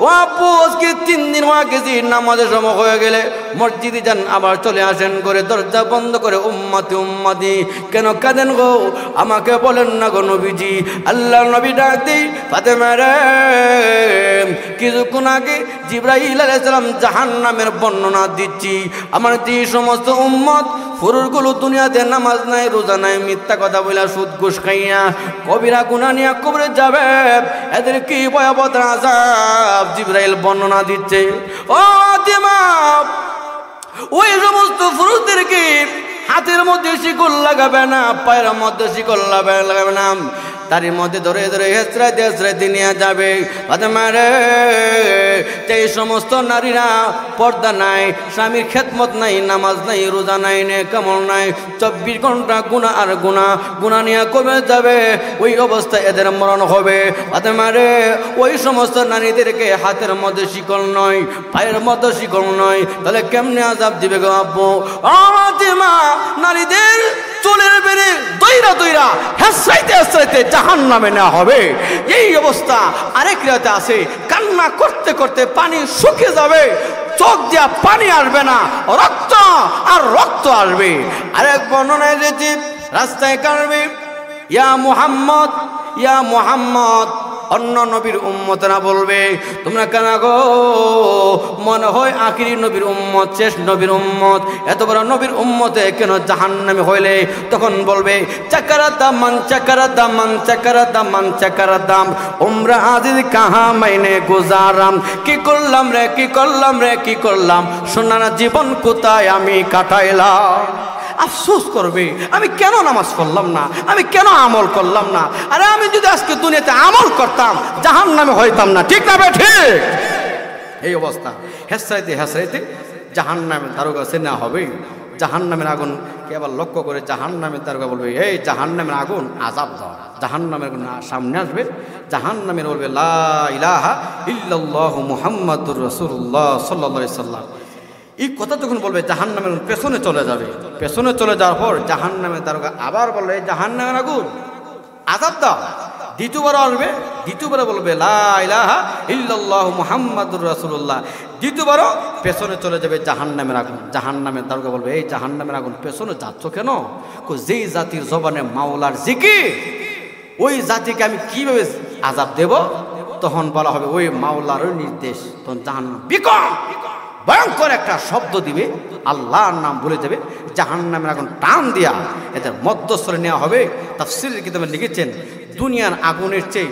ও আব্বু, আজকে 3 দিন হয়ে গেছে, নামাজের সময় হয়ে গেলে মসজিদে যান, আবার চলে আসেন করে দরজা বন্ধ করে উম্মতি উম্মতি কেন কাঁদেন গো? আমাকে বলেন না গো নবীজি। আল্লাহ নবী ডাক দেই, ফাতেমা রে, কিছুক্ষণ আগে জিবরাইল আলাইহিস সালাম জাহান্নামের বর্ণনা দিচ্ছি। আমার যে সমস্ত উম্মত ফুরুরগুলো দুনিয়াতে নামাজ নাই, রোজা নাই, মিথ্যা কথা বলে সুদ ঘুষ খাইয়া কবিরা গুনাহ নিয়ে কবরে যাবে, এদের কি ভয়াবহ আযাব জিবরাইল বর্ণনা দিচ্ছে। ও ফাতেমা, ওই সমস্ত পুরুষদেরকে হাতের মধ্যে শিকল লাগাবে না, পায়ের মধ্যে শিকল লাগাবে না, তারই মধ্যে ধরে ধরে হেসরাইতে নিয়ে যাবে। ফাতেমা রে, এই সমস্ত নারীরা পর্দা নাই, স্বামীর খেদমত নাই, নামাজ নাই, রোজা নাই, নেক আমল নাই, 24 ঘন্টা গুনাহ আর গুনাহ নিয়ে কবে যাবে, ওই অবস্থায় এদের মরণ হবে। ফাতেমা রে, ওই সমস্ত নারীদেরকে হাতের মধ্যে শিকল নয়, পায়ের মধ্যে শিকল নয়, তাহলে কেমনে আযাব দিবে গো আব্বু? ও ফাতেমা, নারীদের চুলের বেড়ে দইরা হেসরাইতে জাহান্নামে নেওয়া হবে। এই অবস্থা আরেক রাতে আছে, কান্না করতে করতে পানি শুকিয়ে যাবে, চোখ দিয়া পানি আসবে না, রক্ত আর রক্ত আসবে। আরেক বর্ণনায় যে রাস্তায় কাঁদবে, ইয়া মুহাম্মদ, ইয়া মুহাম্মদ। অন্য নবীর উম্মতরা বলবে, তোমরা কেন গো? মনে হয় আখিরি নবীর উম্মত, শেষ নবীর উম্মত, এত বড় নবীর উম্মতে কেন জাহান্নামে হইলে? তখন বলবে, চাকারাদাম উমরা আজিজ কাহা মাইনে গুজারাম। কি করলাম রে, কি করলাম রে, কি করলাম, সোনার জীবন কোথায় আমি কাটাইলাম। আফসোস করবে, আমি কেন নামাজ পড়লাম না, আমি কেন আমল করলাম না। আরে আমি যদি আজকে দুনিয়াতে আমল করতাম জাহান্নামে হইতাম না, ঠিক না বে ঠিক? এই অবস্থা হেসরাইতে জাহান্নামের দারোগা চেনা হবে। জাহান্নামের আগুন কে আবার লক্ষ্য করে জাহান্নামের দারোগা বলবে, এই জাহান্নামের আগুন আযাব দাও। জাহান্নামের সামনে আসবে, জাহান্নামের বলবে, লা ইলাহা ইল্লাল্লাহু মুহাম্মাদুর রাসূলুল্লাহ সাল্লাল্লাহু আলাইহি সাল্লাম। এই কথা যখন বলবে, জাহান্নামের পেছনে চলে যাবে। পেছনে চলে যাওয়ার পর জাহান্নামের দারোগা আবার বলবে, জাহান্নামের আগুন আযাব দাও। দ্বিতীয়বার আসবে, দ্বিতীয়বার বলবে, লা ইলাহা ইল্লাল্লাহু মুহাম্মাদুর রাসূলুল্লাহ। দ্বিতীয়বারও পেছনে চলে যাবে জাহান্নামের আগুন। জাহান্নামের দারোগা বলবে, এই জাহান্নামের আগুন পেছনে যাচ্ছ কেন? যেই জাতির জবানে মাওলার জিকির, ওই জাতিকে আমি কিভাবে আযাব দেব? তখন বলা হবে, ওই মাওলার নির্দেশ। তখন জাহান্নাম বিকট ভয়ঙ্কর একটা শব্দ দিবে, আল্লাহর নাম বলে দেবে, জাহান্নামের আগুন টান দিয়া এদের মধ্যস্থলে নেওয়া হবে। তাফসীরের কিতাবে লিখেছেন, দুনিয়ার আগুনের চেয়ে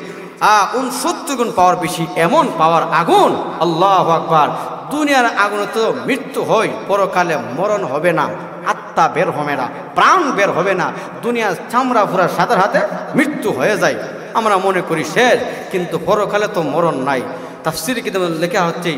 69 গুণ পাওয়ার বেশি এমন পাওয়ার আগুন। আল্লাহু আকবার। দুনিয়ার আগুনে তো মৃত্যু হয়, পরকালে মরণ হবে না, আত্মা বের হবে না, প্রাণ বের হবে না, দুনিয়ার চামড়া ফুরার সাথে সাথে মৃত্যু হয়ে যায়। আমরা মনে করি শেষ, কিন্তু পরকালে তো মরণ নাই। তাফসীরে কিতাবে লেখা হচ্ছে,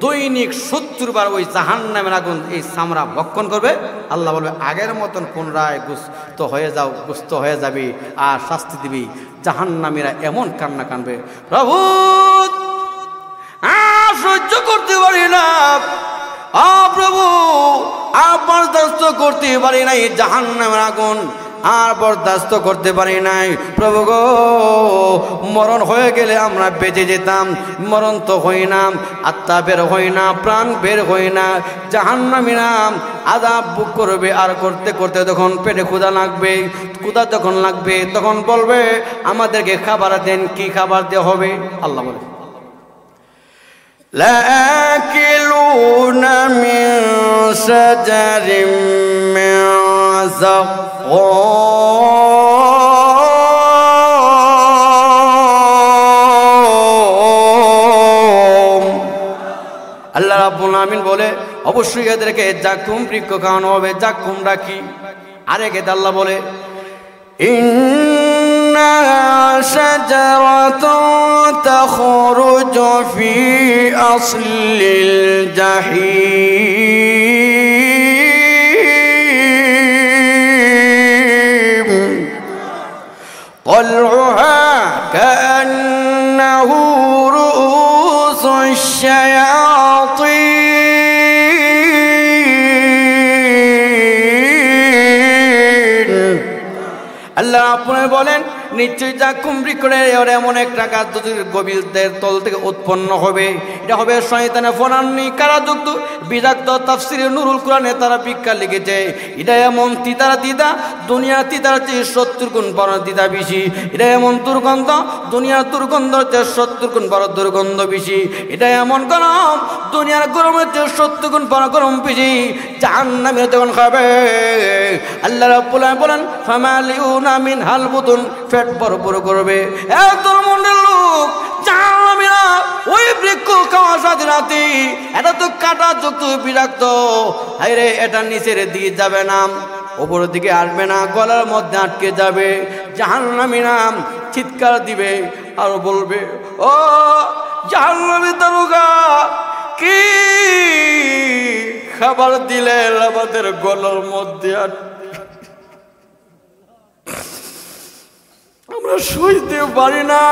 দৈনিক 70 বার ওই জাহান্নামের আগুন এই চামড়া ভক্ষণ করবে। আল্লাহ বলবে, আগের মতন পুনরায় গুস্ত হয়ে যাও, গুস্ত হয়ে যাবে, আর শাস্তি দিবি। জাহান্নামীরা এমন কান্না কানবে, প্রভু সহ্য করতে পারি না, প্রভু আর বরদাস্ত করতে পারি নাই, জাহান্নামের আগুন আর বরদাস্ত করতে পারি নাই। প্রভু গো, মরণ হয়ে গেলে আমরা বেঁচে যেতাম, মরণ তো হই না, আত্মা বের হই না, প্রাণ বের হই না। জাহান্নামীরা আযাব ভোগ করবে, আর করতে করতে তখন পেটে ক্ষুধা লাগবে। ক্ষুধা যখন লাগবে তখন বলবে, আমাদেরকে খাবার দেন। কি খাবার দেওয়া হবে? আল্লাহ বলে, লাকিলুনা মিন শাজারিম মিন যাক্কুম আল্লাহ রাব্বুল আমিন বলে অবশ্যই এদেরকে জাকুম বৃক্ষ খাওয়ানো হবে। জাকুমটা কি? আরেকে আল্লাহ বলে ইন্না শাজারাতান তাখরুজু ফি আসলিল জাহিম طلعها كأنه رؤوس الشياطين আল্লাহ আপনি বলেন নিশ্চয়ই জাকুম বৃক্ষের এমন একটা গাছ গভীরদের তল থেকে উৎপন্ন হবে। এটা হবে শয়তানে ফোনান্নি কারাযুক্ত বিজাক্ত তাফসিরে নুরুল কোরআনে তারা ভিক্ষা লিখেছে। এটা এমন তিতারা তিতা, দুনিয়ার তিতার চেয়ে 70 গুণ বড় তিতা বেশি। এটা এমন দুর্গন্ধ, দুনিয়ার দুর্গন্ধের চেয়ে 70 গুণ বড় দুর্গন্ধ বেশি। এটা এমন গরম, দুনিয়ার গরমের চেয়ে 70 গুণ বড় গরম বেশি। জাহান্নামীরা যখন খাবে আল্লাহ রাব্বুল আলামিন বলেন ফামালিউনা মিনহাল বুতুন, পেট বড় করবে। এত মনের লোক জাহান্নামীরা ওই বৃক্ষ খাওয়ার সাথে রাতে এটা তো কাটা যুক্ত বিরক্ত, হায়রে এটা নিচের দিকে যাবে না, উপরের দিকে আসবে না, গলার মধ্যে আটকে যাবে। জাহান্নামীরা চিৎকার দিবে আর বলবে ও জাহান্নামী দারোগা, কি খাবার দিলে আমাদের গলার মধ্যে আমরা সইতে পারি না।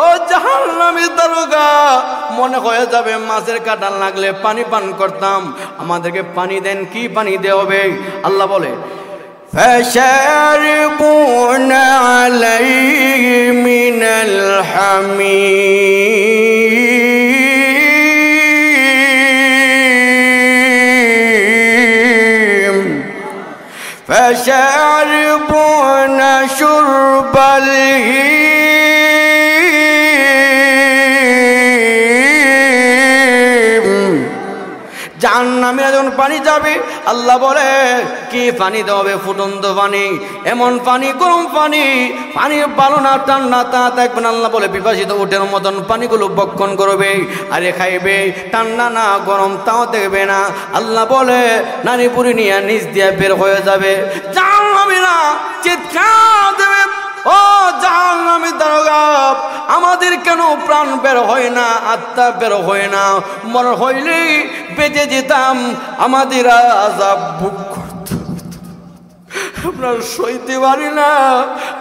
ও জাহান্নামী দারোগা, মনে হয়ে যাবে মাছের কাঁটা লাগলে পানি পান করতাম, আমাদেরকে পানি দেন। কি পানি দেওয়া হবে? আল্লাহ বলে ফাশারিবুনা আলাইহি মিনাল হামিম ফাশারিবুনা শুরবাল জাহান্নামীরা যখন পানি যাবে আল্লাহ বলে কি পানি দেওয়া হবে? ফুটন্ত পানি, এমন পানি, গরম পানি, পানির ভালো না ঠান্ডা তা দেখবেন। আল্লাহ বলে বিভাজিত উটের মতন পানিগুলো বক্ষণ করবে, আরে খাইবে, ঠান্ডা না গরম তাও দেখবে না। আল্লাহ বলে নারী পুরি নিয়ে নিচ দিয়ে বের হয়ে যাবে। জাহান্নামীরা চিৎকার দেবে ও জাহান্নামী দারোগা, আমাদের কেন প্রাণ বের হয় না, আত্মা বের হয় না? মনে হইলেই বেঁচে যেতাম, আমাদের আযাব ভোগ করতে হতো। আমরা সইতে পারি না,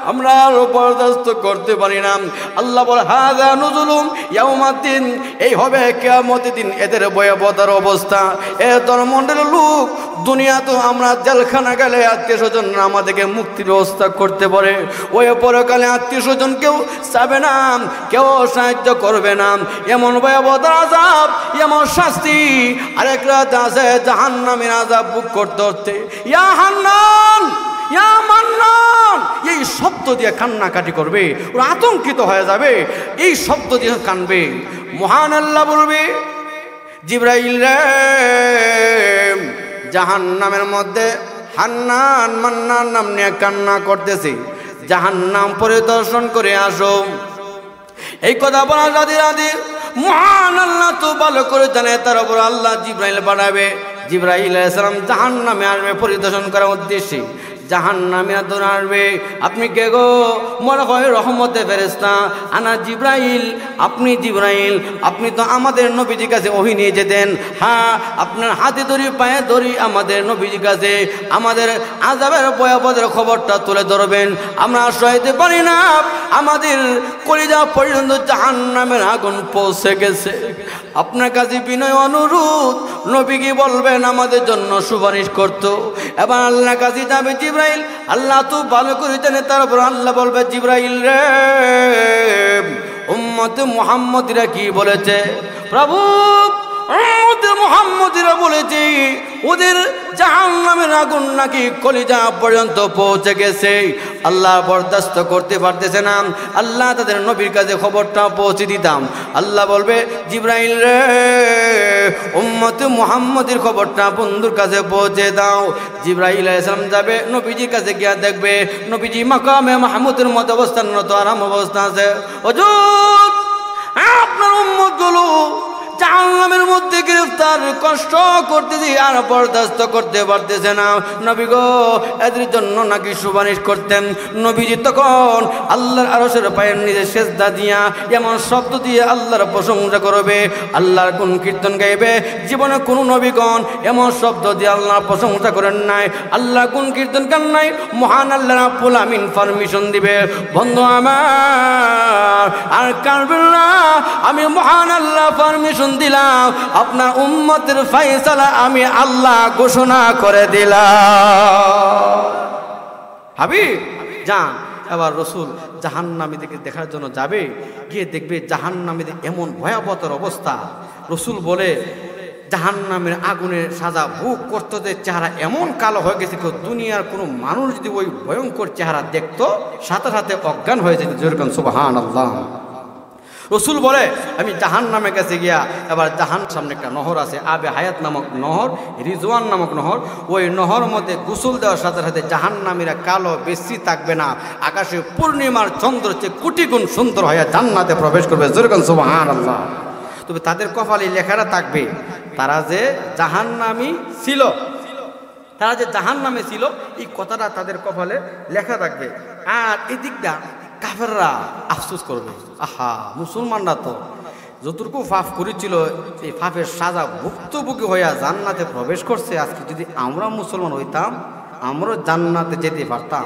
আমরা আরো বরদাস্ত করতে পারি না। আল্লাহ বলে হাযা নুজুলুম ইয়াউমাদ্দিন, এই হবে কিয়ামতের দিন এদের ভয়াবহতার অবস্থা। এ ধর্মমণ্ডলের লোক, দুনিয়া তো আমরা জেলখানা গেলে আত্মীয় স্বজন আমাদেরকে মুক্তির ব্যবস্থা করতে পারে, ওই পরকালে আত্মীয় স্বজন কেউ চাবে না, কেউ সাহায্য করবে না। এমন ভয়াবহতার আযাব, এমন শাস্তি। আরেক রাত আছে জাহান্নামের আযাব ভোগ করতে হচ্ছে। ইয়া হান্নান, ইয়া মান্নান, এই শব্দ দিয়ে কান্নাকাটি করবে, ওরা আতঙ্কিত হয়ে যাবে, এই শব্দ দিয়ে কানবে। মহান আল্লাহ বলবে জিবরাইল রে, জাহান্নামের মধ্যে হান্নান মান্নান নাম নিয়ে কান্না করতেছে, জাহান্নাম পরিদর্শন করে আসো। এই কথা বলা রাধে রাধে মহান আল্লাহ তো ভালো করে জানে, তার উপর আল্লাহ জিবরাইল পাঠাবে। জিবরাইল আলাইহিস সালাম জাহান্নামে আসবে পরিদর্শন করার উদ্দেশ্যে। জাহান্নামীরা দৌড় আসবে, আপনি কে গো? মনে হয় রহমতের ফেরেশতা, আনা জিবরাইল। আপনি জিবরাইল, আপনি তো আমাদের নবীজির কাছে ওহী নিয়ে যেতেন। হ্যাঁ, আপনার হাতে ধরি পায়ে ধরি আমাদের নবীজির কাছে আমাদের আযাবের ভয়াবহের খবরটা তুলে ধরবেন। আমরা সইতে পারি না, আমাদের কলিজা পর্যন্ত জাহান্নামের আগুন পৌঁছে গেছে। আপনার কাছে বিনয় অনুরোধ, নবীকে বলবেন আমাদের জন্য সুপারিশ করতো। এবার আল্লাহর কাছে যাবে জিবরাইল, আল্লাহ তো ভালো করে জানে। তারপর আল্লাহ বলবে জিবরাইল রে, উম্মতে মুহাম্মদীরা কি বলেছে? প্রভু উম্মতে মুহাম্মদীরা বলেছে ওদের জাহান্নামের আগুন নাকি কলিজা পর্যন্ত পৌঁছে গেছে। আল্লাহ বরদাস্ত করতে পারতেছে না, আল্লাহ তাদের নবীর কাছে খবরটা পৌঁছে দিতাম। আল্লাহ বলবে জিবরাইল রে, উম্মতে মুহাম্মদীর খবরটা বন্ধুর কাছে পৌঁছে দাও। জিবরাইল আলাইহিস সালাম যাবে নবীজির কাছে, গিয়া দেখবে নবীজি মাকামে মাহমুদের মতো অবস্থানরত আরাম অবস্থা আছে। হুজুর, আপনার উম্মতগুলো জাহান্নামের গরমের মধ্যে গ্রেফতার, কষ্ট করতেছি আর বরদাস্ত করতে পারতেছে না। নবী গো এদের জন্য নাকি সুপারিশ করতেন। নবীজি তখন আল্লাহর আরশের পায়ের নিচে সেজদা দিয়া এমন শব্দ দিয়ে আল্লাহর প্রশংসা করবে, আল্লাহর কোন কীর্তন গাইবে। জীবনে কোনো নবীগণ এমন শব্দ দিয়ে আল্লাহর প্রশংসা করেন নাই, আল্লাহ কোন কীর্তন গান নাই। মহান আল্লাহ রাব্বুল আমিন পারমিশন দিবে, বন্ধু আমার আর কাঁদবেন না, আমি মহান আল্লাহ পারমিশন দিলাম, আপনার উম্মতের ফয়সালা আমি আল্লাহ ঘোষণা করে দিলাম। হাবিব যান। এবার রসুল জাহান্নামীদেরকে দেখার জন্য যাবে, গিয়ে দেখবে জাহান্নামীদের এমন ভয়াবহতার অবস্থা। রসুল বলে জাহান্নামের আগুনের সাজা ভোগ করতে চেহারা এমন কালো হয়ে গেছে, দুনিয়ার কোনো মানুষ যদি ওই ভয়ঙ্কর চেহারা দেখতো সাথে সাথে অজ্ঞান হয়ে যেত। যেরকম সুবহানাল্লাহ। রসুল বলে আমি জাহান্নামের কাছে গিয়া, এবার জাহান সামনে একটা নহর আছে, আবে হায়াত নামক নহর, রিজওয়ান নামক নহর, ওই নহর মধ্যে গোসল দেওয়ার সাথে সাথে জাহান্নামীরা কালো বেশি থাকবে না, আকাশে পূর্ণিমার চন্দ্র চেয়ে কোটি গুণ সুন্দর হয়ে জান্নাতে প্রবেশ করবে। যেরকম সুবহানাল্লাহ। তবে তাদের কপালে লেখারা থাকবে তারা যে জাহান্নামী ছিল, তারা যে জাহান্নামে ছিল এই কথাটা তাদের কপালে লেখা থাকবে। আর এই দিকটা কাফেররা আফসোস করবে, আহা মুসলমানরা তো যতটুকু পাপ করেছিল এই পাপের সাজা ভুক্তভোগী হইয়া জান্নাতে প্রবেশ করছে, আজকে যদি আমরা মুসলমান হইতাম আমরাও জান্নাতে যেতে পারতাম।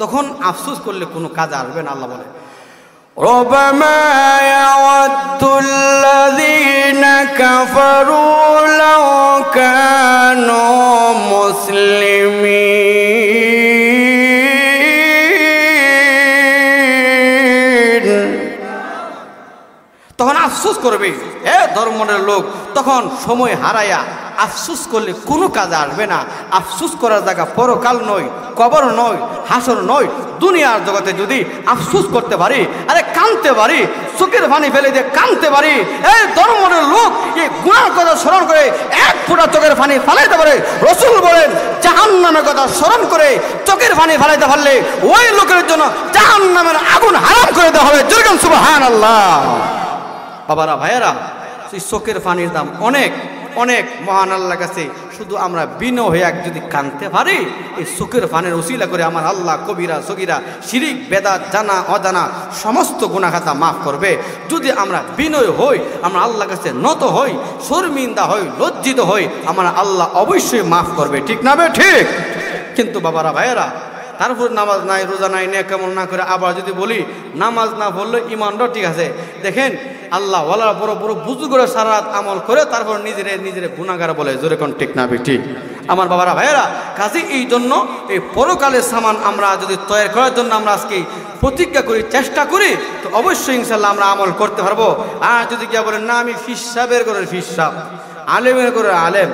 তখন আফসোস করলে কোনো কাজ আসবে না। আল্লাহ বলে ربما يود الذين كفروا لو كانوا مسلمين। তখন আফসোস করবে এ ধর্মের লোক, তখন সময় হারায়া আফসোস করলে কোনো কাজ আসবে না। আফসোস করার জায়গা পরকাল নয়, কবর নয়, হাসর নয়। দুনিয়ার জগতে যদি আফসোস করতে পারি, আরে কাঁদতে পারি, চোখের পানি ফেলে দিয়ে কাঁদতে পারি, এই ধর্মের লোক এই গুনার কথা স্মরণ করে এক ফোঁটা চোখের পানি ফালাইতে পারে। রসুল বলেন জাহান্নামের কথা স্মরণ করে চোখের পানি ফালাইতে পারলে ওই লোকের জন্য জাহান্নামের আগুন হারাম করে দেওয়া হবে। যেরকম সুবহানাল্লাহ। বাবারা ভাইয়েরা, সেই চোখের পানির দাম অনেক অনেক মহান আল্লাহর কাছে। শুধু আমরা বিনয় হয়ে যদি কাঁদতে পারি, এই চোখের পানির উসিলা করে আমার আল্লাহ কবিরা সগীরা শিরিক বেদাত জানা অজানা সমস্ত গুনাহ খাতা মাফ করবে। যদি আমরা বিনয় হই, আমরা আল্লাহর কাছে নত হই, শর্মিন্দা হই, লজ্জিত হই, আমার আল্লাহ অবশ্যই মাফ করবে। ঠিক না বে ঠিক? কিন্তু বাবারা ভাইয়েরা, তারপর নামাজ নাই, রোজা নাই, নেক আমল না করে আবার যদি বলি নামাজ না পড়লে ইমানটাও ঠিক আছে, দেখেন আল্লাহ ওয়ালা বড় বড় বুজুর্গরা সারা রাত আমল করে তারপর নিজের গুনাহগার বলে। জোরে কোন ঠিক না ঠিক? আমার বাবারা ভাইয়েরা, কাজে এই জন্য এই পরকালের সামান আমরা যদি তৈরি করার জন্য আমরা আজকে প্রতিজ্ঞা করি, চেষ্টা করি, তো অবশ্যই ইনশাল্লাহ আমরা আমল করতে পারবো। আর যদি কেউ বলেন না আমি ফিস সাহেবের করে ফিস সাহেব, আলেমের করে আলেম,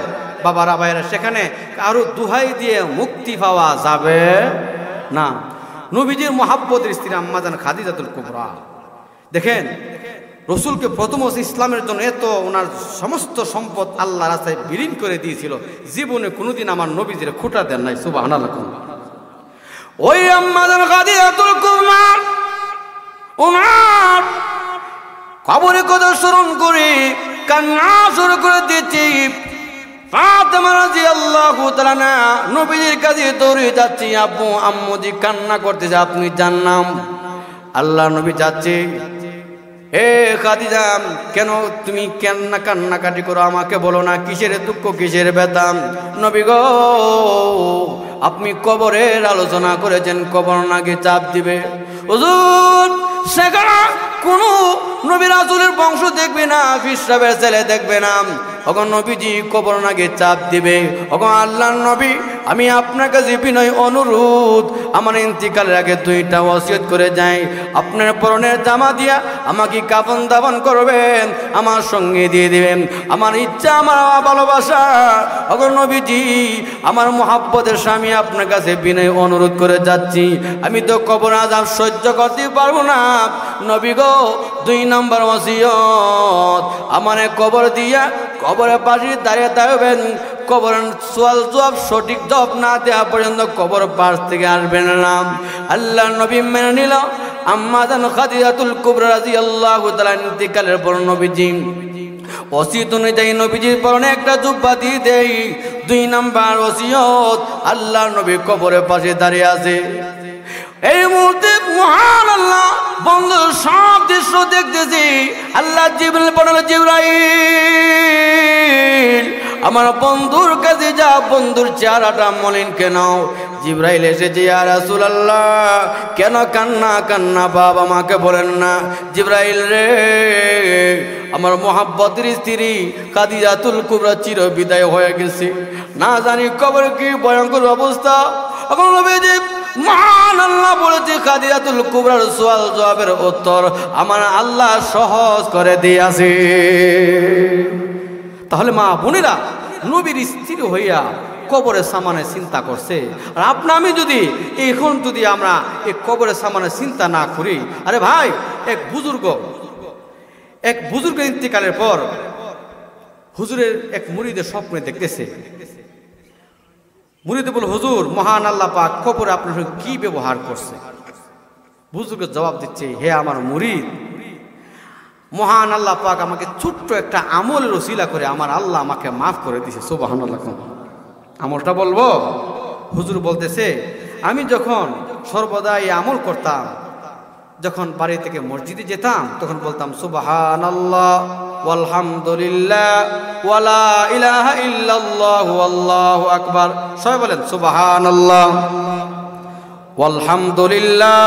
বাবারা ভাইয়েরা, সেখানে আরো দুহাই দিয়ে মুক্তি পাওয়া যাবে না। নবীজির মুহাব্বতের স্ত্রী আম্মা জান খাদিজাতুল কুবরা, দেখেন রসুলকে প্রথম ইসলামের জন্য এত ওনার সমস্ত সম্পদ আল্লাহ রাস্তায় বিলীন করে দিয়েছিল, জীবনে কোনোদিন আমার নবীজির খুঁটা দেন নাই। সুবহানাল্লাহ। ওই আম্মা জান খাদিজাতুল কুবরা ওনার কবরে কথা স্মরণ করে কান্না শুরু করে দিয়েছি। ফাতেমা রাদিয়াল্লাহু তাআলা নবীজির কাছে দৌড়ে যাচ্ছি, আব্বু আম্মু জি কান্না করতেছে, আপনি জান্নাম। আল্লাহ নবী যাচ্ছে, এ খাদিজা কেন তুমি কান্নাকাটি করো, আমাকে বলো না কিসের দুঃখ কিসের ব্যথা। নবী গো আপনি কবরের আলোচনা করেছেন, কবর নাকি চাপ দিবে। হুজুর সেখানে কোনো নবী রাসূলের বংশ দেখবে না, ফিসরাবের ছেলে দেখবে না, ওখন নবীজি কবর নাকি চাপ দিবে। ওখন আল্লাহর নবী আমি আপনার কাছে বিনয় অনুরোধ, আমার ইন্তিকালের আগে দুইটা ওসিয়ত করে যাই, আপনার পরনের জামা দিয়া আমাকে কাফন দাফন করবেন, আমার সঙ্গে দিয়ে দিবেন, আমার ইচ্ছা আমার ভালোবাসা। ওখন নবীজি আমার মুহাব্বতের স্বামী আপনার কাছে বিনয় অনুরোধ করে যাচ্ছি, আমি তো কবর আযাব সহ্য করতে পারবো না। নবী গো 2 নম্বর ওসিয়ত, আমার কবর দিয়া কবরের পাশে দাঁড়িয়ে থাকবেন, কবর সওয়াল জবাব সঠিক জবাব না দেওয়া পর্যন্ত কবর পাশ থেকে আসবেন না। আল্লাহ নবী মেনে নিল। আম্মা জান খাদিজাতুল কুবরা রাদিয়াল্লাহু তাআলা ইন্তিকালের পর নবীজি ওসিয়ত অনুযায়ী নবীজির পরনে একটা জুব্বা দিয়ে দেই। 2 নাম্বার ওসিয়ত, আল্লাহর নবী কবরের পাশে দাঁড়িয়ে আছে। এই মুহূর্তে মহান আল্লাহ বন্ধুর সব দৃশ্য দেখতেছি। আল্লাহ জিবরাইল বলল, জিবরাইল আমার বন্ধুর কাছে যা, বন্ধুর চেহারাটা মলিন কেন? জিবরাইল এসেছে, ইয়া রাসূলুল্লাহ কেন কান্না কান্না ভাব আমাকে বলেন না। জিবরাইল রে, আমার মোহাব্বতের স্ত্রী খাদিজাতুল কুবরা চির বিদায় হয়ে গেছে, না জানি কবর কি ভয়ঙ্কর অবস্থা। এখন নবীজি মহান আল্লাহ বলেছে, খাদিজাতুল কুবরার সওয়াল জবাবের উত্তর আমার আল্লাহ সহজ করে দিয়েছে। তাহলে মা বোনেরা, নবীর স্ত্রী হইয়া কবরের সামানে চিন্তা করছে, আর আপনি আমি যদি এখন যদি আমরা এই কবরের সামানে চিন্তা না করি। আরে ভাই, এক বুজুর্গের ইন্তেকালের পর হুজুরের এক মুরিদের স্বপ্নে দেখতেছে। মুরিদে বলে, হুজুর মহান আল্লাহ পাক কবরে আপনার সঙ্গে কি ব্যবহার করছে? বুজুর্গের জবাব দিচ্ছে, হে আমার মুরিদ, মহান আল্লাহ পাক আমাকে ছোট্ট একটা আমলের ওসিলা করে আমার আল্লাহ আমাকে মাফ করে দিয়েছে। সুবহানাল্লাহ। আমলটা বলবো? হুজুর বলতেছে, আমি যখন সর্বদা এই আমল করতাম, যখন বাড়ি থেকে মসজিদে যেতাম তখন বলতাম সুবহানাল্লাহ ওয়ালহামদুলিল্লাহ ওয়ালা ইলাহা ইল্লাল্লাহু আল্লাহু আকবার। সবাই বলেন সুবহানাল্লাহ ওয়ালহামদুলিল্লাহ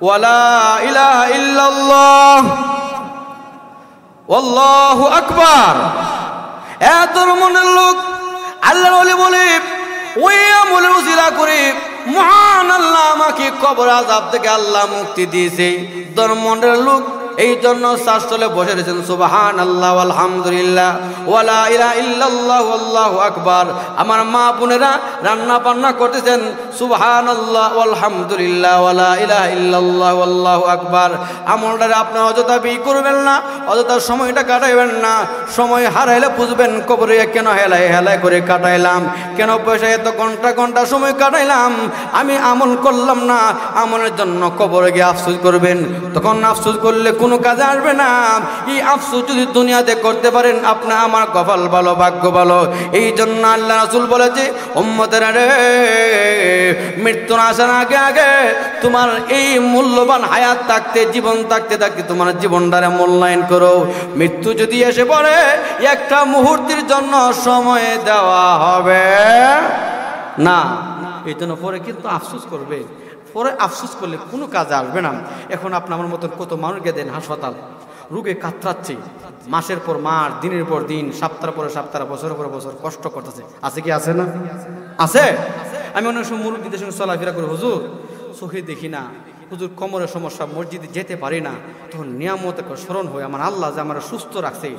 ওয়ালা ইলাহা ইল্লাল্লাহ আল্লাহু আকবার। এত মনের লোক আল্লাহর ওলি বলে ওই আমলের উসিলা করে মহান আল্লাহ আমাকে কবর আযাব থেকে আল্লাহ মুক্তি দিয়েছে। ধর্মের লোক এই জন্য শাস্ত্রে বসে রয়েছেন সুবহানাল্লাহ আলহামদুলিল্লাহ ওয়ালা ইলাহা ইল্লাল্লাহু আল্লাহু আকবার। আমার মা বোনেরা রান্না বান্না করতেছেন সুবহানাল্লাহ আলহামদুলিল্লাহ ওয়ালা ইলাহা ইল্লাল্লাহু আল্লাহু আকবার। আমলটা আপনি অযথা ব্যয় করবেন না, অযথা সময়টা কাটাইবেন না। সময় হারাইলে বুঝবেন কবরে কেন হেলায় করে কাটাইলাম, কেন পয়সা এত ঘন্টা ঘন্টা সময় কাটাইলাম, আমি আমল করলাম না। আমলের জন্য কবরে গিয়ে আফসোস করবেন, তখন আফসোস করলে কোনো কাজে আসবে না। এই আফসোস যদি দুনিয়াতে করতে পারেন আপনি আমার কপাল ভালো, ভাগ্য ভালো। এই জন্য আল্লাহ রাসূল বলেছে, উম্মতেরা রে, মৃত্যুর আসার আগে আগে তোমার এই মূল্যবান হায়াত থাকতে, জীবন থাকতে থাকতে তোমার জীবনটারে মূল্যায়ন করো। মৃত্যু যদি এসে পড়ে একটা মুহূর্তের জন্য সময় দেওয়া হবে না। এই জন্য পরে কিন্তু আফসোস করবে, পরে আফসোস করলে কোনো কাজে আসবে না। এখন আপনি আমার মতন কত মানুষকে দেন হাসপাতাল, রোগে কাতরাচ্ছে, মাসের পর মাস, দিনের পর দিন, সপ্তাহ পরে সপ্তাহ, বছরের পর বছর কষ্ট করতেছে। আছে কি আছে না? আছে। আমি অনেক সময় মুরব্বীদের সঙ্গে চলাফেরা করি, হুজুর চোখে দেখি না, হুজুর কোমরের সমস্যা, মসজিদে যেতে পারি না। তখন নিয়ামত স্মরণ হয়ে আমার আল্লাহ যে আমার সুস্থ রাখছে,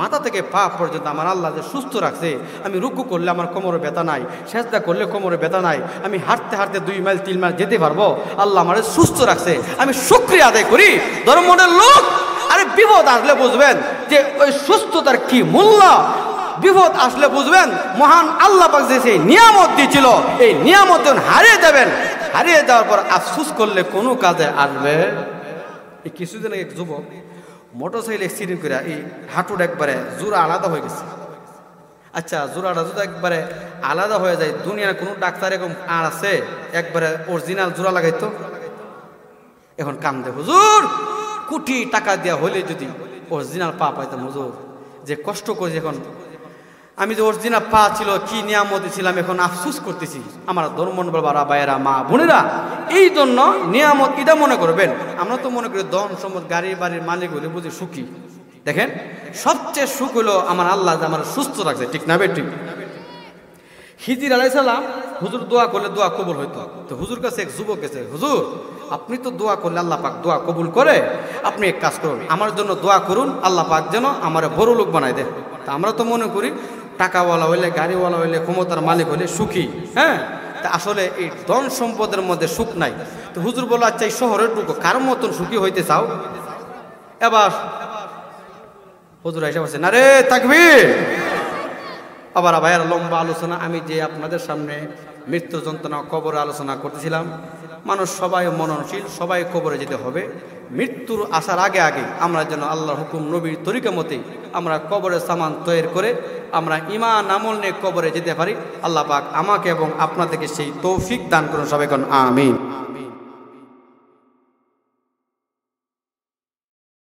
মাথা থেকে পা পর্যন্ত আমার আল্লাহ যে সুস্থ রাখছে। আমি রুকু করলে আমার কোমরে ব্যথা নাই, সেজদা করলে কোমরে ব্যথা নাই, আমি হাঁটতে হাঁটতে 2 মাইল 3 মাইল যেতে পারবো। আল্লাহ আমার সুস্থ রাখছে, আমি শুকরিয়া আদায় করি। ধর্মের লোক, আরে বিপদ আসলে বুঝবেন যে ওই সুস্থতার কি মূল্য। বিপদ আসলে বুঝবেন মহান আল্লাহ পাক যে সেই নিয়ামত দিয়েছিল, এই নিয়ামত হারিয়ে দেবেন। হারিয়ে যাওয়ার পর আফসোস করলে কোনো কাজে আসবে? এই কিছুদিন এক যুবক মোটরসাইকেল অ্যাক্সিডেন্ট করে এই হাঁটুটা একবারে জোড়া আলাদা হয়ে গেছে। আচ্ছা, জোড়াটা যদি একবারে আলাদা হয়ে যায়, দুনিয়ার কোনো ডাক্তার এরকম আর আছে একবারে অরিজিনাল জোড়া লাগাইতো? এখন কান্দে, হুজুর কোটি টাকা দেওয়া হলে যদি অরিজিনাল পা পাইতাম। হুজুর যে কষ্ট করেছি, এখন আমি যে অরিজিনাল পা ছিল, কি নিয়ামতি ছিলাম, এখন আফসোস করতেছি। আমার ধর্মন বাবারা, ভাইয়েরা, মা বোনেরা, এই জন্য নিয়ামত এটা মনে করবেন। আমরা তো মনে করি ধন সম্পদ, গাড়ি বাড়ির মালিক হলে বুঝি সুখী। দেখেন, সবচেয়ে সুখ হলো আমার আল্লাহ যে আমার সুস্থ রাখছে, ঠিক না বে? ঠিক। খিজির আলাইহিস সালাম হুজুর দোয়া করলে দোয়া কবুল হইতো। তো হুজুর কাছে এক যুবক গেছে, হুজুর আপনি তো দোয়া করলে আল্লাহ পাক দোয়া কবুল করে, আপনি এক কাজ করুন, আমার জন্য দোয়া করুন, আল্লাহ পাক যেন আমার বড় লোক বানাই দেয়। তা আমরা তো মনে করি টাকাওয়ালা হইলে, গাড়িওয়ালা হইলে, ক্ষমতার মালিক হইলে সুখী। হ্যাঁ, তা আসলে এই ধন সম্পদের মধ্যে সুখ নাই। তো হুজুর বলল, আচ্ছা এই শহরের ঢুকো, কার মতন সুখী হইতে চাও? এবার হুজুর এসে বলছে, না রে তাকবীর। আবার ভাইয়ের লম্বা আলোচনা। আমি যে আপনাদের সামনে মৃত্যু যন্ত্রণা, কবর আলোচনা করতেছিলাম, মানুষ সবাই মননশীল, সবাই কবরে যেতে হবে। মৃত্যুর আসার আগে আগে আমরা যেন আল্লাহর হুকুম নবীর তরিকা মতে আমরা কবরের সামান তৈরি করে আমরা ঈমান আমল নিয়ে কবরে যেতে পারি। আল্লাহ পাক আমাকে এবং আপনাদেরকে সেই তৌফিক দান করুন। সবাই কোন আমিন।